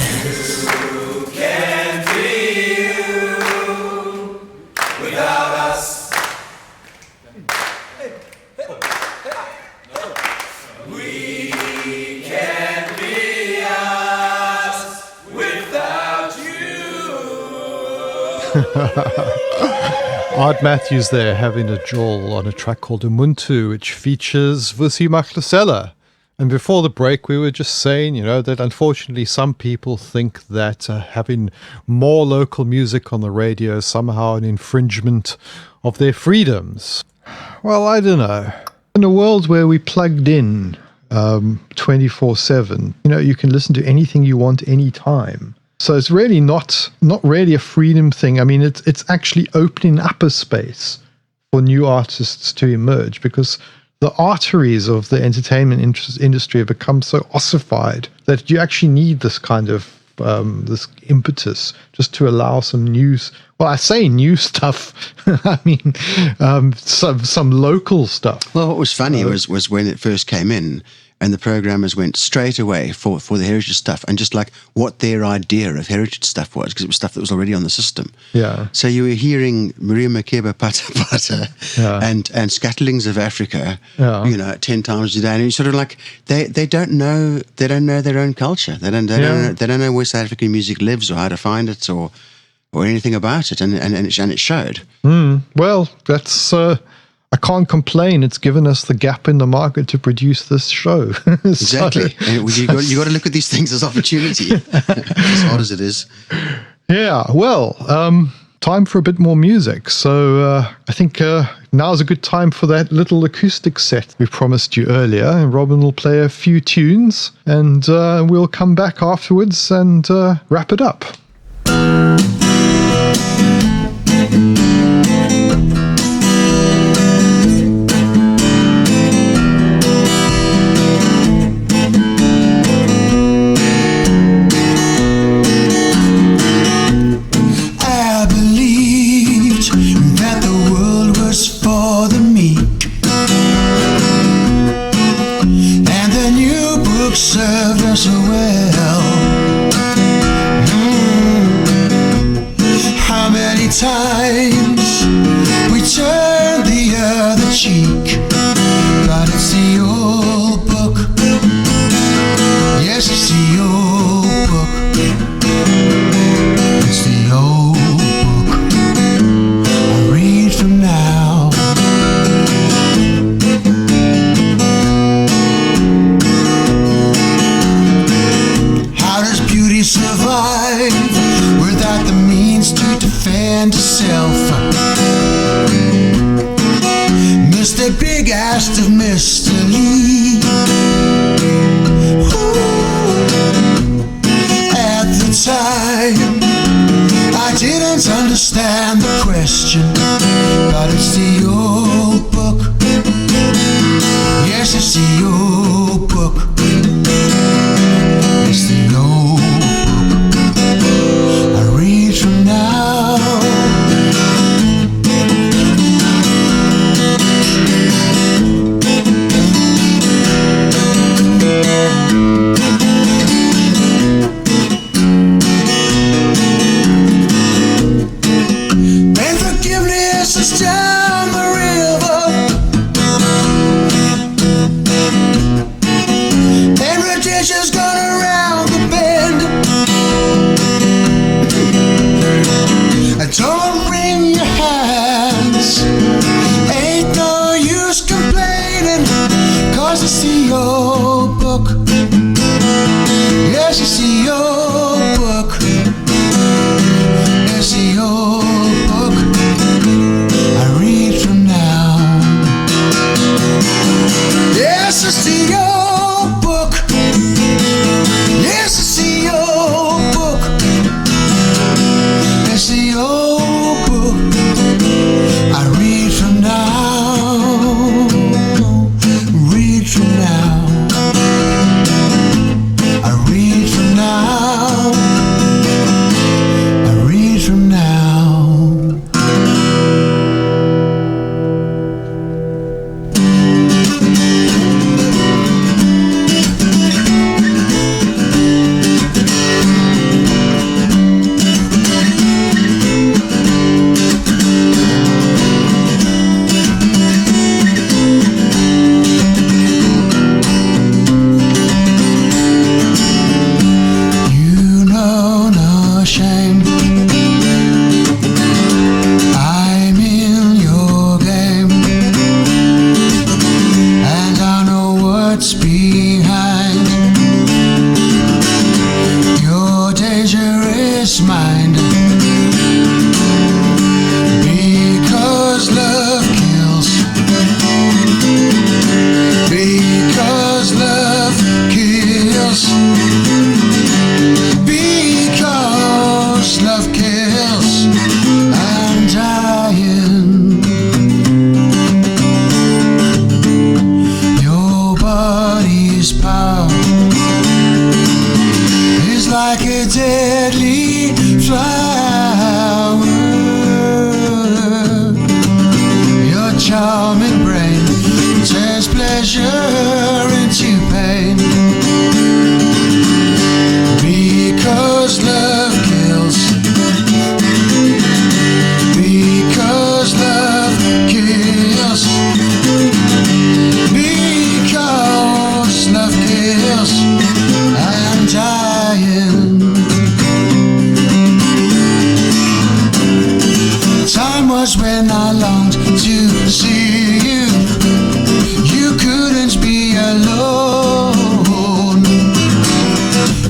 Art Matthews there having a jaw on a track called Umuntu, which features Vusi Maklasela. And before the break, we were just saying, that unfortunately some people think that having more local music on the radio is somehow an infringement of their freedoms. Well, I don't know. In a world where we plugged in 24/7, you can listen to anything you want anytime. So it's really not really a freedom thing. I mean, it's actually opening up a space for new artists to emerge, because the arteries of the entertainment industry have become so ossified that you actually need this kind of this impetus just to allow some news. Well, I say new stuff. I mean, some local stuff. Well, what was funny was when it first came in, and the programmers went straight away for the heritage stuff, and just like what their idea of heritage stuff was, because it was stuff that was already on the system. Yeah. So you were hearing Maria Makeba Pata Pata and Scatterlings of Africa, 10 times a day, and you sort of like they don't know their own culture. They don't know where South African music lives or how to find it or anything about it, and it showed. Well, that's. I can't complain. It's given us the gap in the market to produce this show. Exactly. And you got to look at these things as opportunity, as hard as it is. Yeah. Well, time for a bit more music. So I think now's a good time for that little acoustic set we promised you earlier. And Robin will play a few tunes, and we'll come back afterwards and wrap it up. Served us so well. How many times we turned the other cheek, but it's the old book. Yes, it's the old book. It's the old book I read from now. Survive without the means to defend herself. Mr. Big asked of Mr. Lee. At the time, I didn't understand the question, but it's the old book. the old book. It's the old book I read from now. And forgiveness is down the river, and redemption's gone around the bend. Don't wring your hands, ain't no use complaining, 'cause it's the old book. Yes, it's the old book. It's the old book I read from now. Yes, it's the old book. Yes, it's the old book. It's the old book I read from now. Read from now. I read from now. I read from now. You know no shame. I'm in your game, and I know what's behind your dangerous mind. Because love kills. Because love kills. Because love kills. I'm dying. Your body's power is like a deadly flower. Your charming brain turns pleasure into pain. Because love kills. Because love kills. Because love kills. I'm dying. Time was when I longed to see you. You couldn't be alone.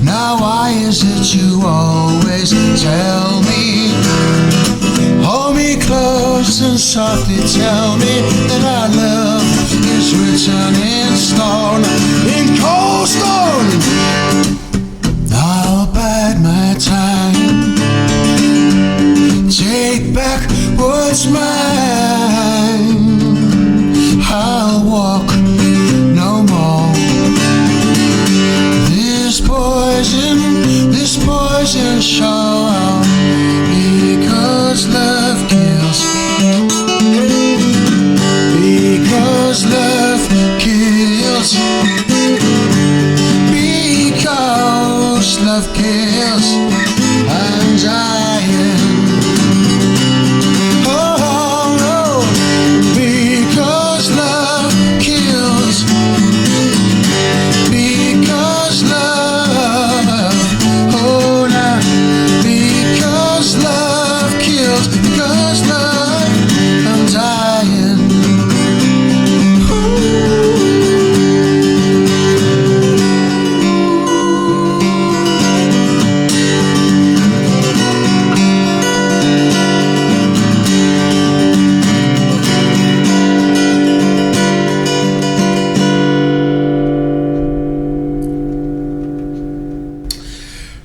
Now why is it you always tell me? Hold me close and softly tell me that our love is written in stone, in cold stone. I'll bide my time, take back what's mine. I'll walk no more. This poison shall, because love kills. Because love kills. Because love kills. I'm dying. Oh no. Because love kills. Because love, oh now, because love kills, because love, I'm dying.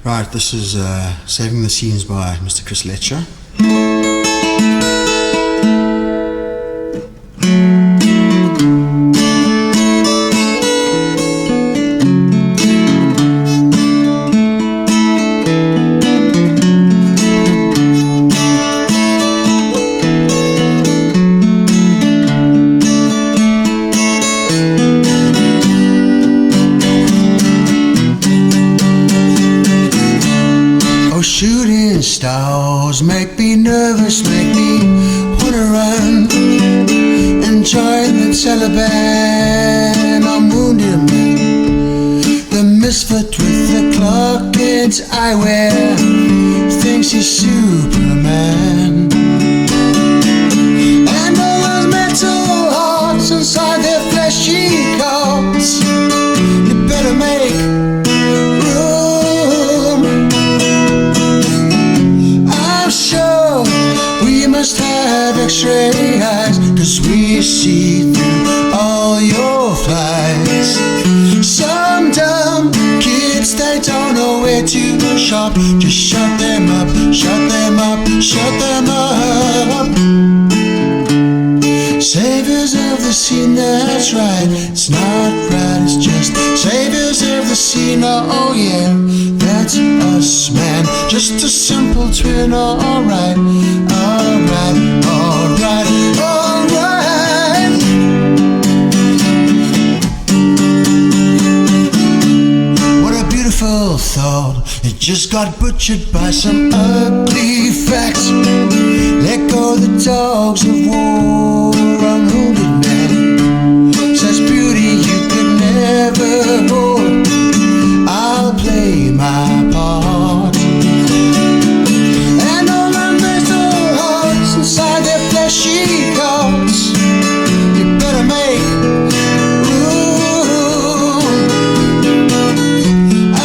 Right, this is Saving the Scenes by Mr. Chris Letcher. Taliban, I'm wounded man. The misfit with the clock and eyewear thinks he's Superman. And all those metal hearts inside their fleshy coats, you better make room. I'm sure we must have x-ray eyes, 'cause we see through all your flies. Some dumb kids, they don't know where to shop. Just shut them up, shut them up, shut them up. Saviors of the scene, that's right. It's not right, it's just saviors of the scene. Oh yeah, that's us, man. Just a simple twin, alright, alright, alright, alright. What a beautiful thought. It just got butchered by some ugly facts. Let go the dogs of war, unwounded man. Such beauty you could never hold. I'll play my part. And all the metal hearts inside their fleshy coats, you better make room.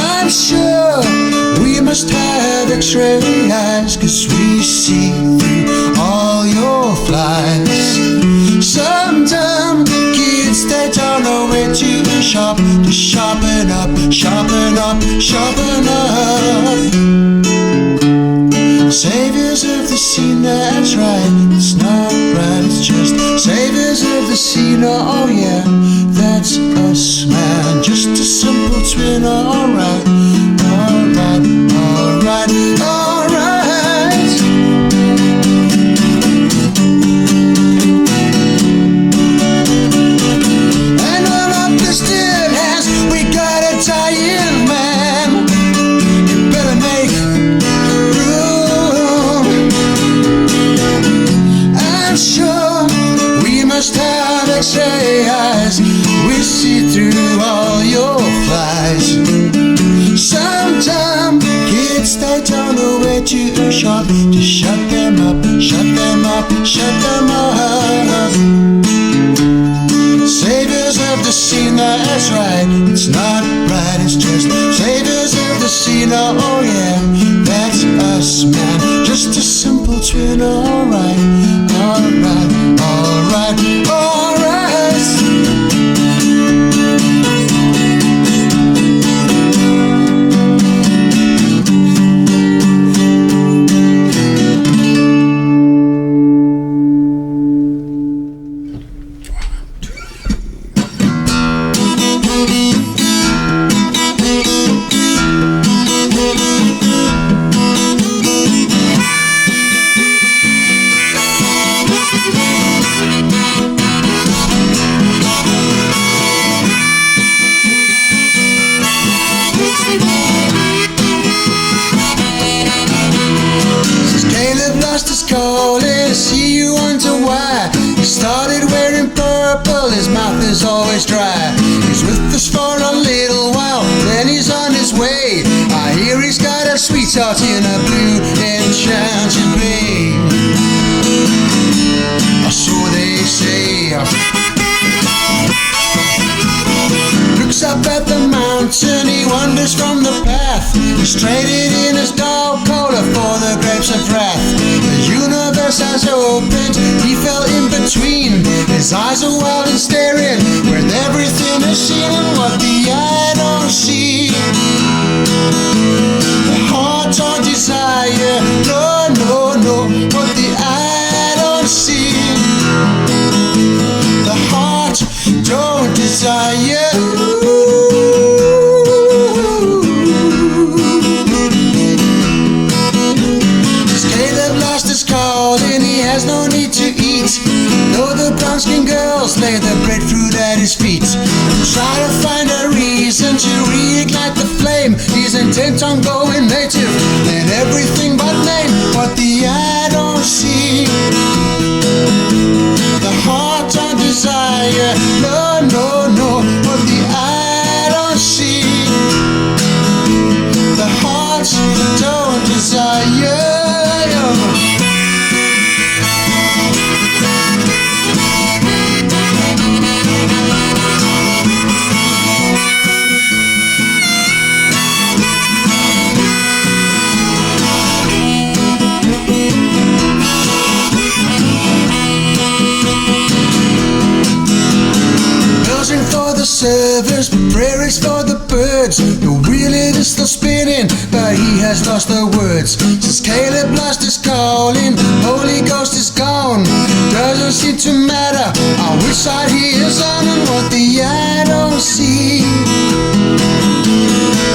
I'm sure we must have x-ray eyes, 'cause we see through all your flies. Some dumb kids, they don't know where to shop. To sharpen up, sharpen up, sharpen up. Saviors of the scene, that's right. It's not right, it's just saviors of the scene. Oh yeah, that's us, man. Just a simple twin, alright, alright, alright, alright. And on our blistered hands, we gotta tie in, man. You better make room. I'm sure we must have x-ray eyes. We see through all your flies. Sometimes kids, they don't know where to shop. Just shut them up, shut them up, shut them up. Saviors of the scene, that's right. It's not right, it's just saviors of the scene. Oh yeah, that's us, man. Just a simple twin, alright, alright, alright, alright. His mouth is always dry. He's with us for a little while, then he's on his way. I hear he's got a sweetheart in a blue enchanted bay. So they say. Looks up at the mountain, he wanders from the path. He's traded in his dog cola for the grapes of wrath. The universe has opened, he fell in between. His eyes are wild and staring, with everything is seen and what the eye don't see. The heart on desire, no, no, no, what the eye don't see. The heart don't desire. Has no need to eat, though the brown-skinned girls lay the breadfruit at his feet. Try to find a reason to reignite the flame. He's intent on going native and everything but name what the eye don't see. The heart on desire. desire. No, no, no, what the eye don't see, the hearts don't desire. For the servers, prayers for the birds. The wheel it is still spinning, but he has lost the words. Since Caleb lost his calling, Holy Ghost is gone. Doesn't seem to matter on which side he is on and what the eye don't see.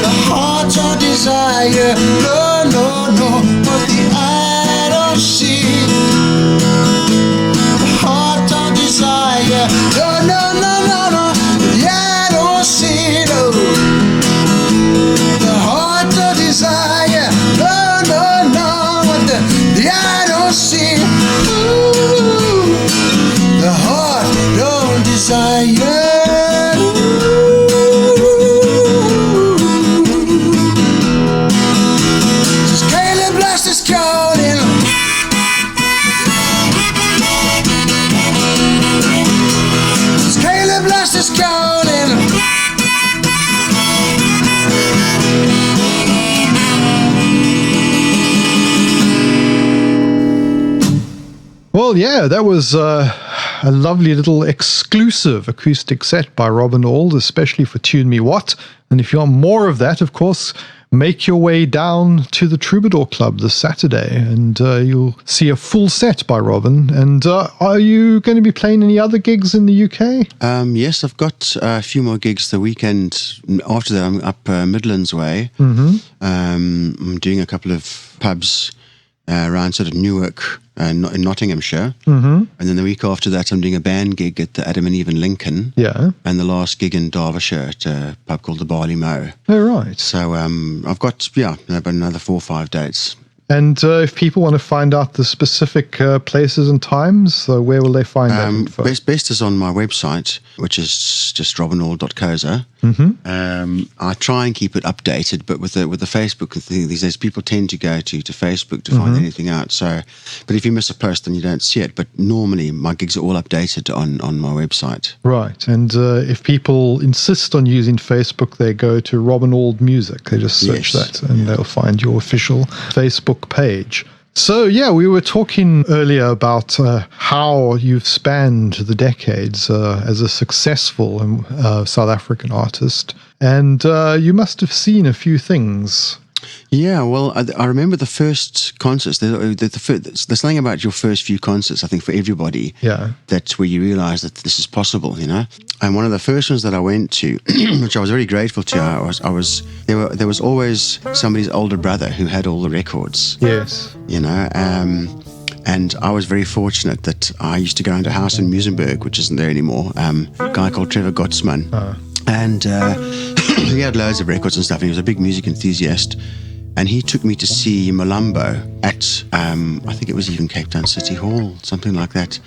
The heart or desire, no, no, no, what the eye don't see. The heart or desire, no, no, no, no, no. See, no. The heart of desire, no, no, no, what the eye don't see. Ooh, the heart don't desire. Just Caleb lost his calling. Just Caleb lost his calling. Well, yeah, that was a lovely little exclusive acoustic set by Robin Auld, especially for Tune Me What. And if you want more of that, of course, make your way down to the Troubadour Club this Saturday and you'll see a full set by Robin. And are you going to be playing any other gigs in the UK? Yes, I've got a few more gigs the weekend. After that, I'm up Midlands way. I'm doing a couple of pubs around sort of Newark in Nottinghamshire. And then the week after that, I'm doing a band gig at the Adam and Eve in Lincoln. Yeah. And the last gig in Derbyshire at a pub called the Barley Mow. Oh, right. So I've got, about another 4 or 5 dates. And if people want to find out the specific places and times, where will they find that info? Best is on my website, which is just robinauld.co.za. I try and keep it updated, but with the Facebook thing these days, people tend to go to Facebook to find anything out. So, but if you miss a post, then you don't see it. But normally, my gigs are all updated on my website. Right. And if people insist on using Facebook, they go to Robin Auld Music. They just search that, and they'll find your official Facebook page. So, yeah, we were talking earlier about how you've spanned the decades as a successful South African artist, and you must have seen a few things. Yeah, well, I remember the first concerts. There's something about your first few concerts, I think, for everybody. Yeah. That's where you realize that this is possible, And one of the first ones that I went to, which I was very grateful to, there was always somebody's older brother who had all the records. Yes. And I was very fortunate that I used to go into a house in Muizenberg, which isn't there anymore. A guy called Trevor Gottsman. And he had loads of records and stuff, and he was a big music enthusiast. And he took me to see Malambo at, I think it was even Cape Town City Hall, something like that.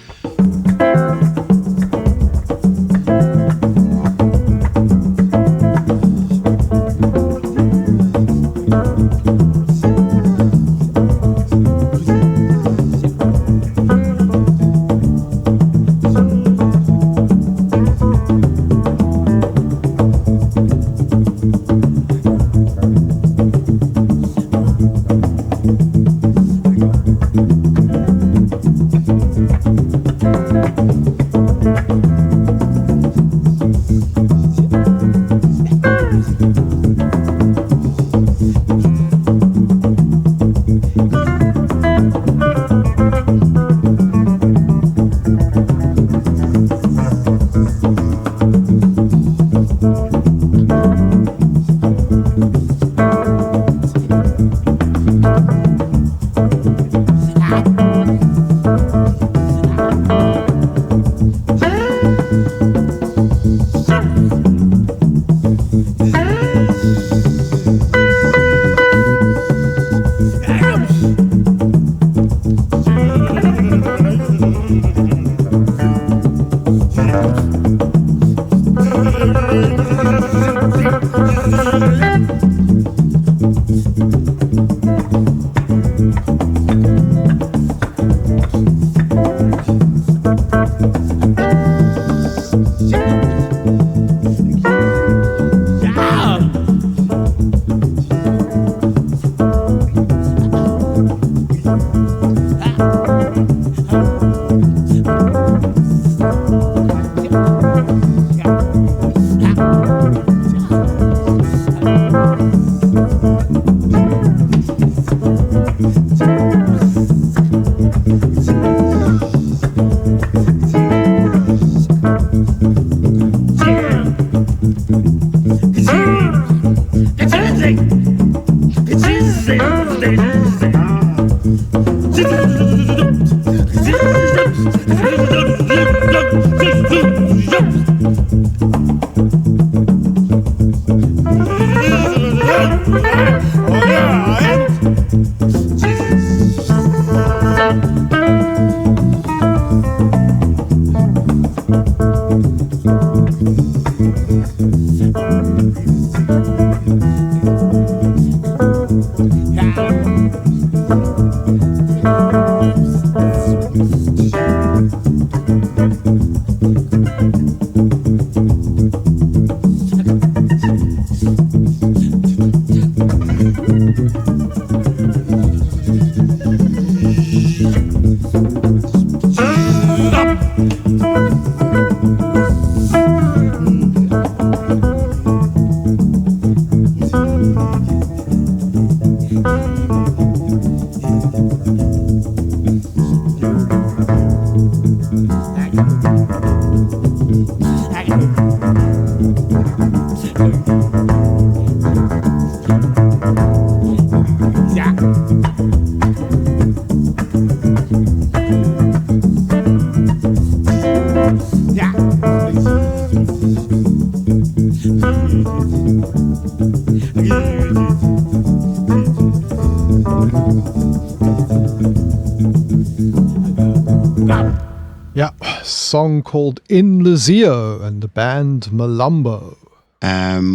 Yeah, song called In Lizio and the band Malumbo.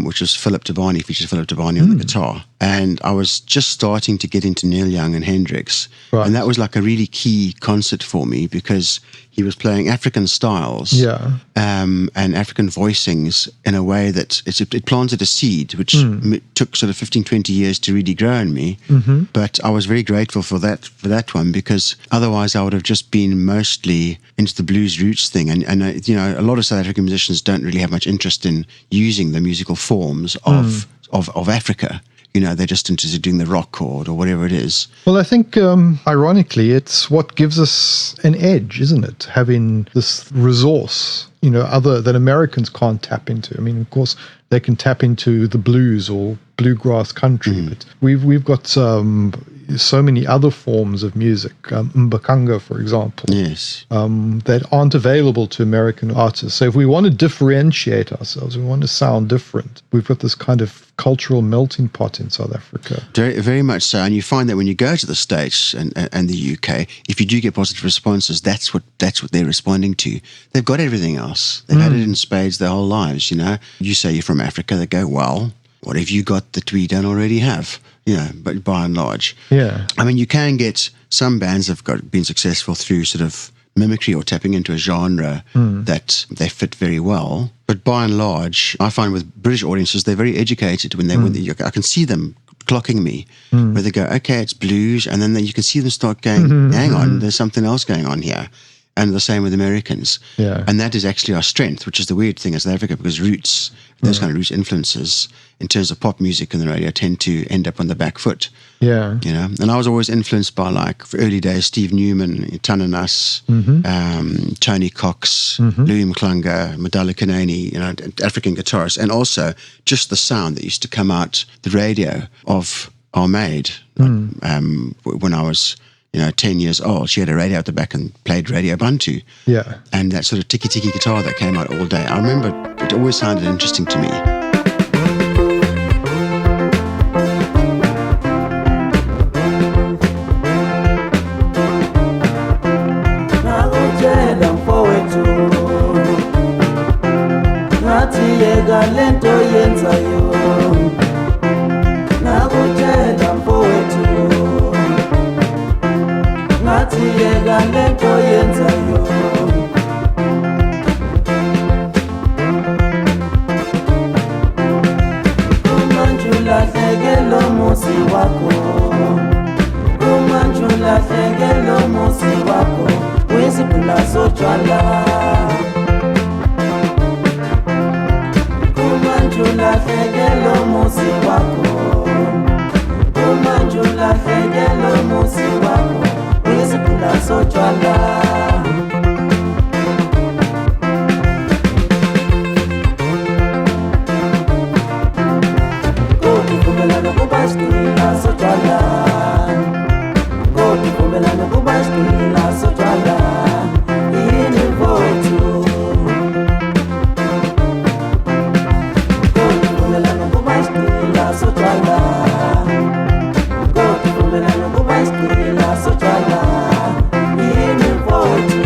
Which was Philip Tabani, features Philip Tabani on the guitar. And I was just starting to get into Neil Young and Hendrix. Right. And that was like a really key concert for me because he was playing African styles and African voicings in a way that it planted a seed, which took sort of 15, 20 years to really grow in me. Mm-hmm. But I was very grateful for that one because otherwise I would have just been mostly into the blues roots thing. And you know, a lot of South African musicians don't really have much interest in using the musical forms of Africa. You know, they're just interested in doing the rock chord or whatever it is. Well, I think, ironically, it's what gives us an edge, isn't it? Having this resource, you know, other that Americans can't tap into. I mean, of course, they can tap into the blues or bluegrass country, but we've got so many other forms of music, mbakanga, for example, Yes. that aren't available to American artists. So if we want to differentiate ourselves, we want to sound different, we've got this kind of cultural melting pot in South Africa. Very, very much so. And you find that when you go to the States and the UK, if you do get positive responses, that's what they're responding to. They've got everything else. They've had it in spades their whole lives, you know. You say you're from Africa, they go, well, what have you got that we don't already have? You know, but by and large. Yeah. I mean, you can get some bands have been successful through sort of mimicry or tapping into a genre that they fit very well. But by and large, I find with British audiences, they're very educated when I can see them clocking me, where they go, okay, it's blues, and then you can see them start going, hang on, there's something else going on here. And the same with Americans. Yeah. And that is actually our strength, which is the weird thing in South Africa, because roots, those kind of roots influences in terms of pop music and the radio tend to end up on the back foot. Yeah. You know, and I was always influenced by, like, for early days, Steve Newman, Tananas, Tony Cox, Louis Mklanga, Madala Kanani, you know, African guitarists, and also just the sound that used to come out the radio of our maid when I was, you know, 10 years old. She had a radio at the back and played Radio Bantu. Yeah. And that sort of tiki-tiki guitar that came out all day. I remember it always sounded interesting to me. Ngakutshela mfowethu ngathi yeka lento yenzayo nakutshela mfowethu ngathi yeka lento yenzayo umanje ulahlekelo musi wakho umanje ulahlekelo musi wakho wesikula sotshwala umanje ulahlekelo musi wakho umanje ulahlekelo musi wakho wesikula sotshwala Vumelana kubashkila sotshwala Kodwa vumelana kubashkila sotshwala Yini mfowethu Kodwa vumelana kubashkila sotshwala Kodwa vumelana kubashkila sotshwala Yini mfowethu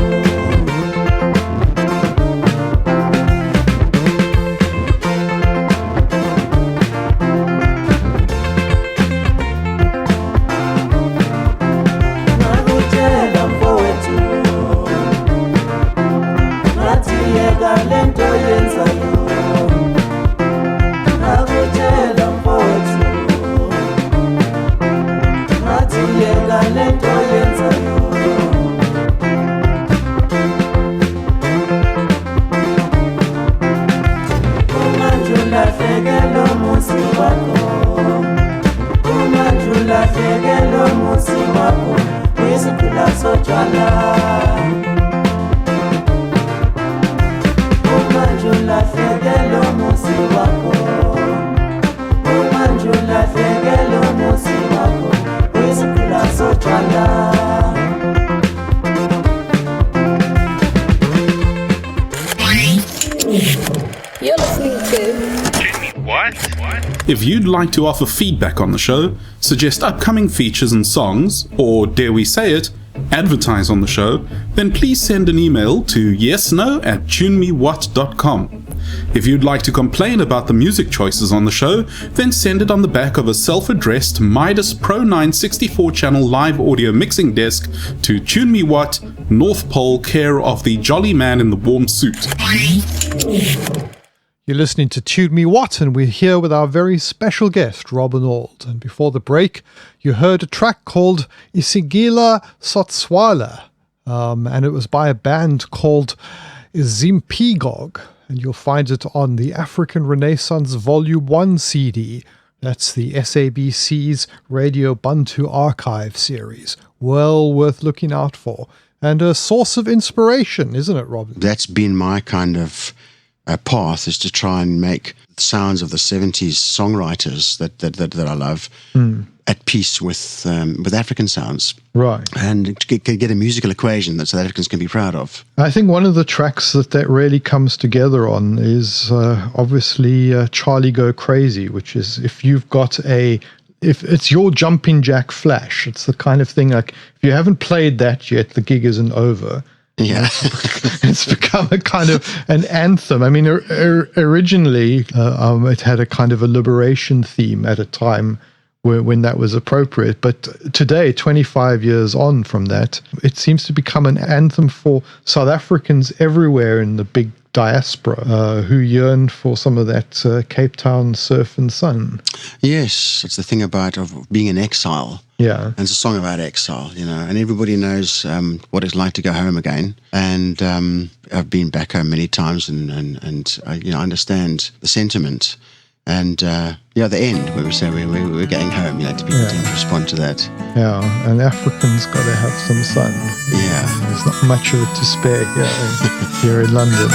lento yenzayo nakutshela mfowethu ngathi yeka lento yenzayo umanje ulahlekelo musi wakho umanje ulahlekelo musi wakho wesikula sotshwala umanje ulahlekelo musi wakho umanje ulahlekelo musi wakho wesikula sotshwala You're listening to What? If you'd like to offer feedback on the show, suggest upcoming features and songs, or dare we say it, advertise on the show, then please send an email to yesno@tunemewhat.com. If you'd like to complain about the music choices on the show, then send it on the back of a self-addressed Midas Pro 964 channel live audio mixing desk to Tune Me What, North Pole, care of the jolly man in the warm suit. You're listening to Tune Me What, and we're here with our very special guest, Robin Auld. And before the break, you heard a track called Isigila Sotswala, and it was by a band called Zimpigog, and you'll find it on the African Renaissance Volume 1 CD. That's the SABC's Radio Bantu Archive series. Well worth looking out for. And a source of inspiration, isn't it, Robin? That's been my kind of path, is to try and make the sounds of the 70s songwriters that I love at peace with African sounds. Right. And to get a musical equation that South Africans can be proud of. I think one of the tracks that really comes together on is obviously Charlie Go Crazy, which is if it's your jumping jack flash, it's the kind of thing like if you haven't played that yet, the gig isn't over. Yeah. It's become a kind of an anthem. I mean, originally it had a kind of a liberation theme at a time when that was appropriate. But today, 25 years on from that, it seems to become an anthem for South Africans everywhere in the big diaspora who yearn for some of that Cape Town surf and sun. Yes, it's the thing about of being in exile. Yeah. And it's a song about exile, and everybody knows what it's like to go home again. And I've been back home many times and I understand the sentiment. And the end, where we say we're getting home, people tend to respond to that. Yeah, and Africans got to have some sun. Yeah. There's not much of it to spare here in London.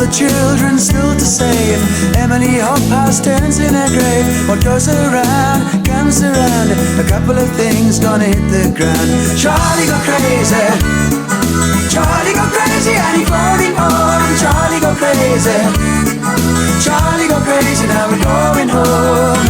The children still to save. Emily Hophouse turns in her grave. What goes around comes around. A couple of things gonna hit the ground. Charlie go crazy. Charlie go crazy and he's going home. Charlie go crazy. Charlie go crazy, now we're going home.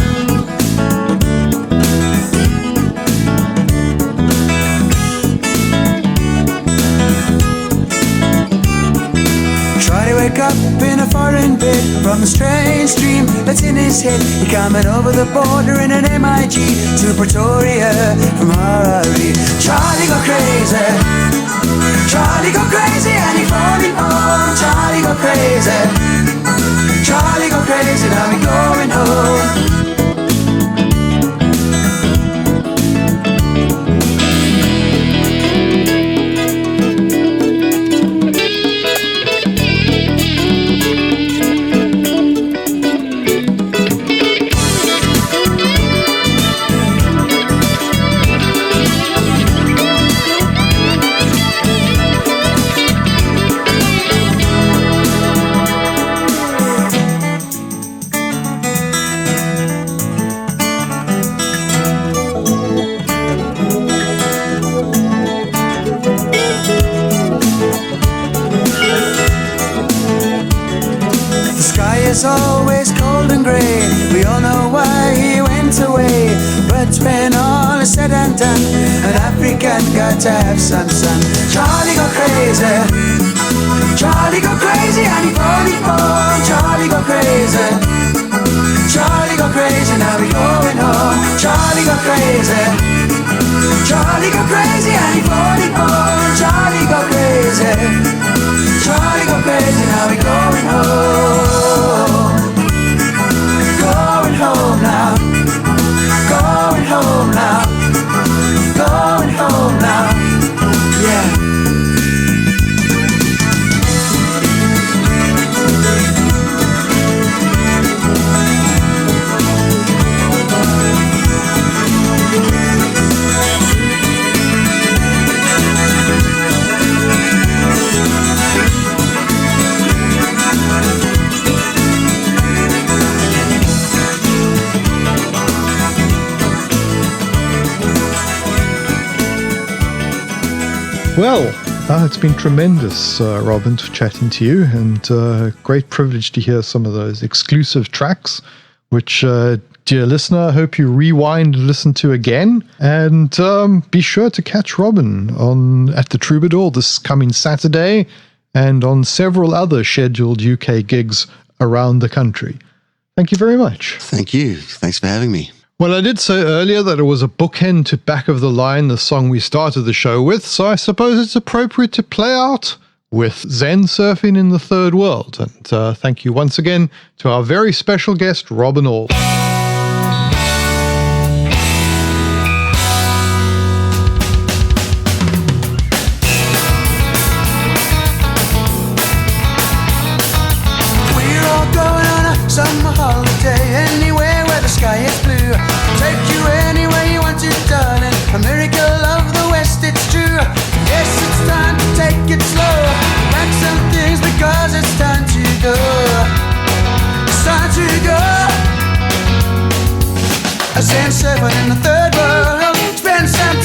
up in a foreign bed from a strange dream that's in his head. He coming over the border in an MIG to Pretoria from Harare. Charlie go crazy, Charlie go crazy, and he falling home. Charlie go crazy, Charlie go crazy, now he going home. It's always cold and grey. We all know why he went away. But when all is said and done, an African got to have some sun. Charlie go crazy, Charlie go crazy, and he falling home. Charlie go crazy, Charlie go crazy, now we going home. Charlie go crazy, Charlie go crazy, and he falling home. Charlie go crazy, Charlie go crazy, now we going home. Going home now, going home now, going home now, yeah. Well, it's been tremendous, Robin, chatting to you, and great privilege to hear some of those exclusive tracks, which, dear listener, I hope you rewind and listen to again. And be sure to catch Robin at the Troubadour this coming Saturday and on several other scheduled UK gigs around the country. Thank you very much. Thank you. Thanks for having me. Well, I did say earlier that it was a bookend to Back of the Line, the song we started the show with, so I suppose it's appropriate to play out with Zen Surfing in the Third World. And thank you once again to our very special guest, Robin Auld. We're all going on a summer holiday, anywhere where the sky is blue. Take you anywhere you want to, darling. A miracle of the West, it's true. Yes, it's time to take it slow. Pack some things because it's time to go. It's time to go. A Zen surfer in the third world. Spend some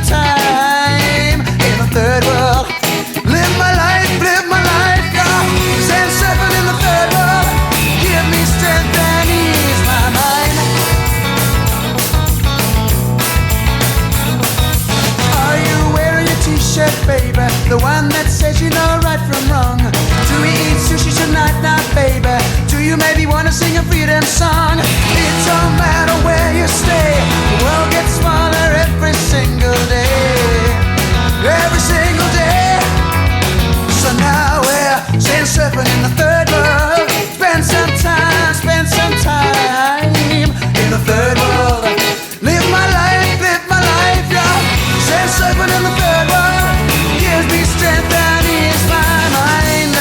time in the third world. Live my life, yeah. Zen surfing in the third world. Give me strength and ease my mind. Are you wearing your t-shirt, baby? The one that says you know right from wrong. Do we eat sushi tonight, now, baby? Do you maybe want to sing a freedom song? It don't matter where you stay. The world gets smaller every single day. Every single day. So now we're Zen surfing in the third world. Spend some time in the third world. Live my life, yeah. Zen surfing in the third world. Gives me strength and ease my mind.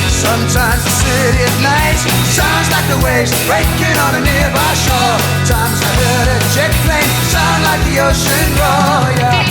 Sometimes the city at night sounds like the waves breaking on a nearby shore. Times I heard a jet plane sound like the ocean roar, yeah.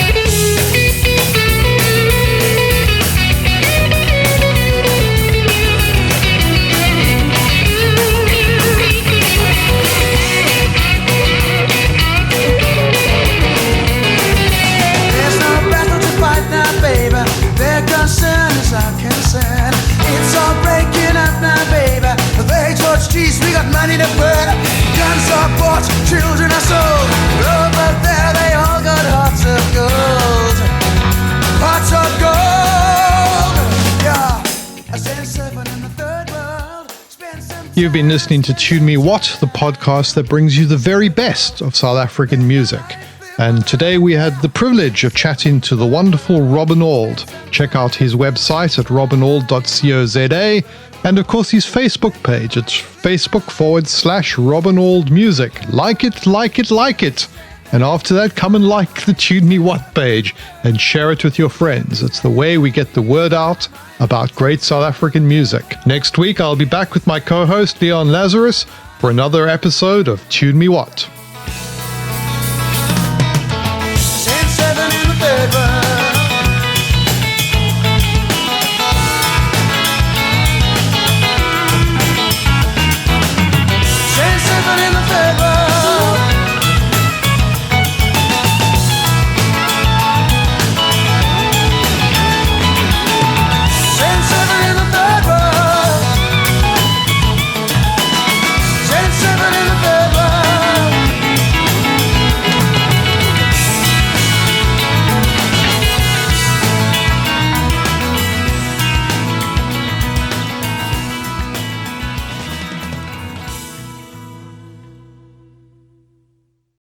Concern is our concern. It's all breaking up now, baby. They torch trees, we got money to burn. Guns are bought, children are sold. Over there they all got hearts of gold. You've been listening to Tune Me What, the podcast that brings you the very best of South African music. And today we had the privilege of chatting to the wonderful Robin Auld. Check out his website at robinauld.co.za, and of course his Facebook page. It's Facebook.com/Robin Auld Music. Like it, like it, like it. And after that, come and like the Tune Me What page and share it with your friends. It's the way we get the word out about great South African music. Next week, I'll be back with my co-host Leon Lazarus for another episode of Tune Me What.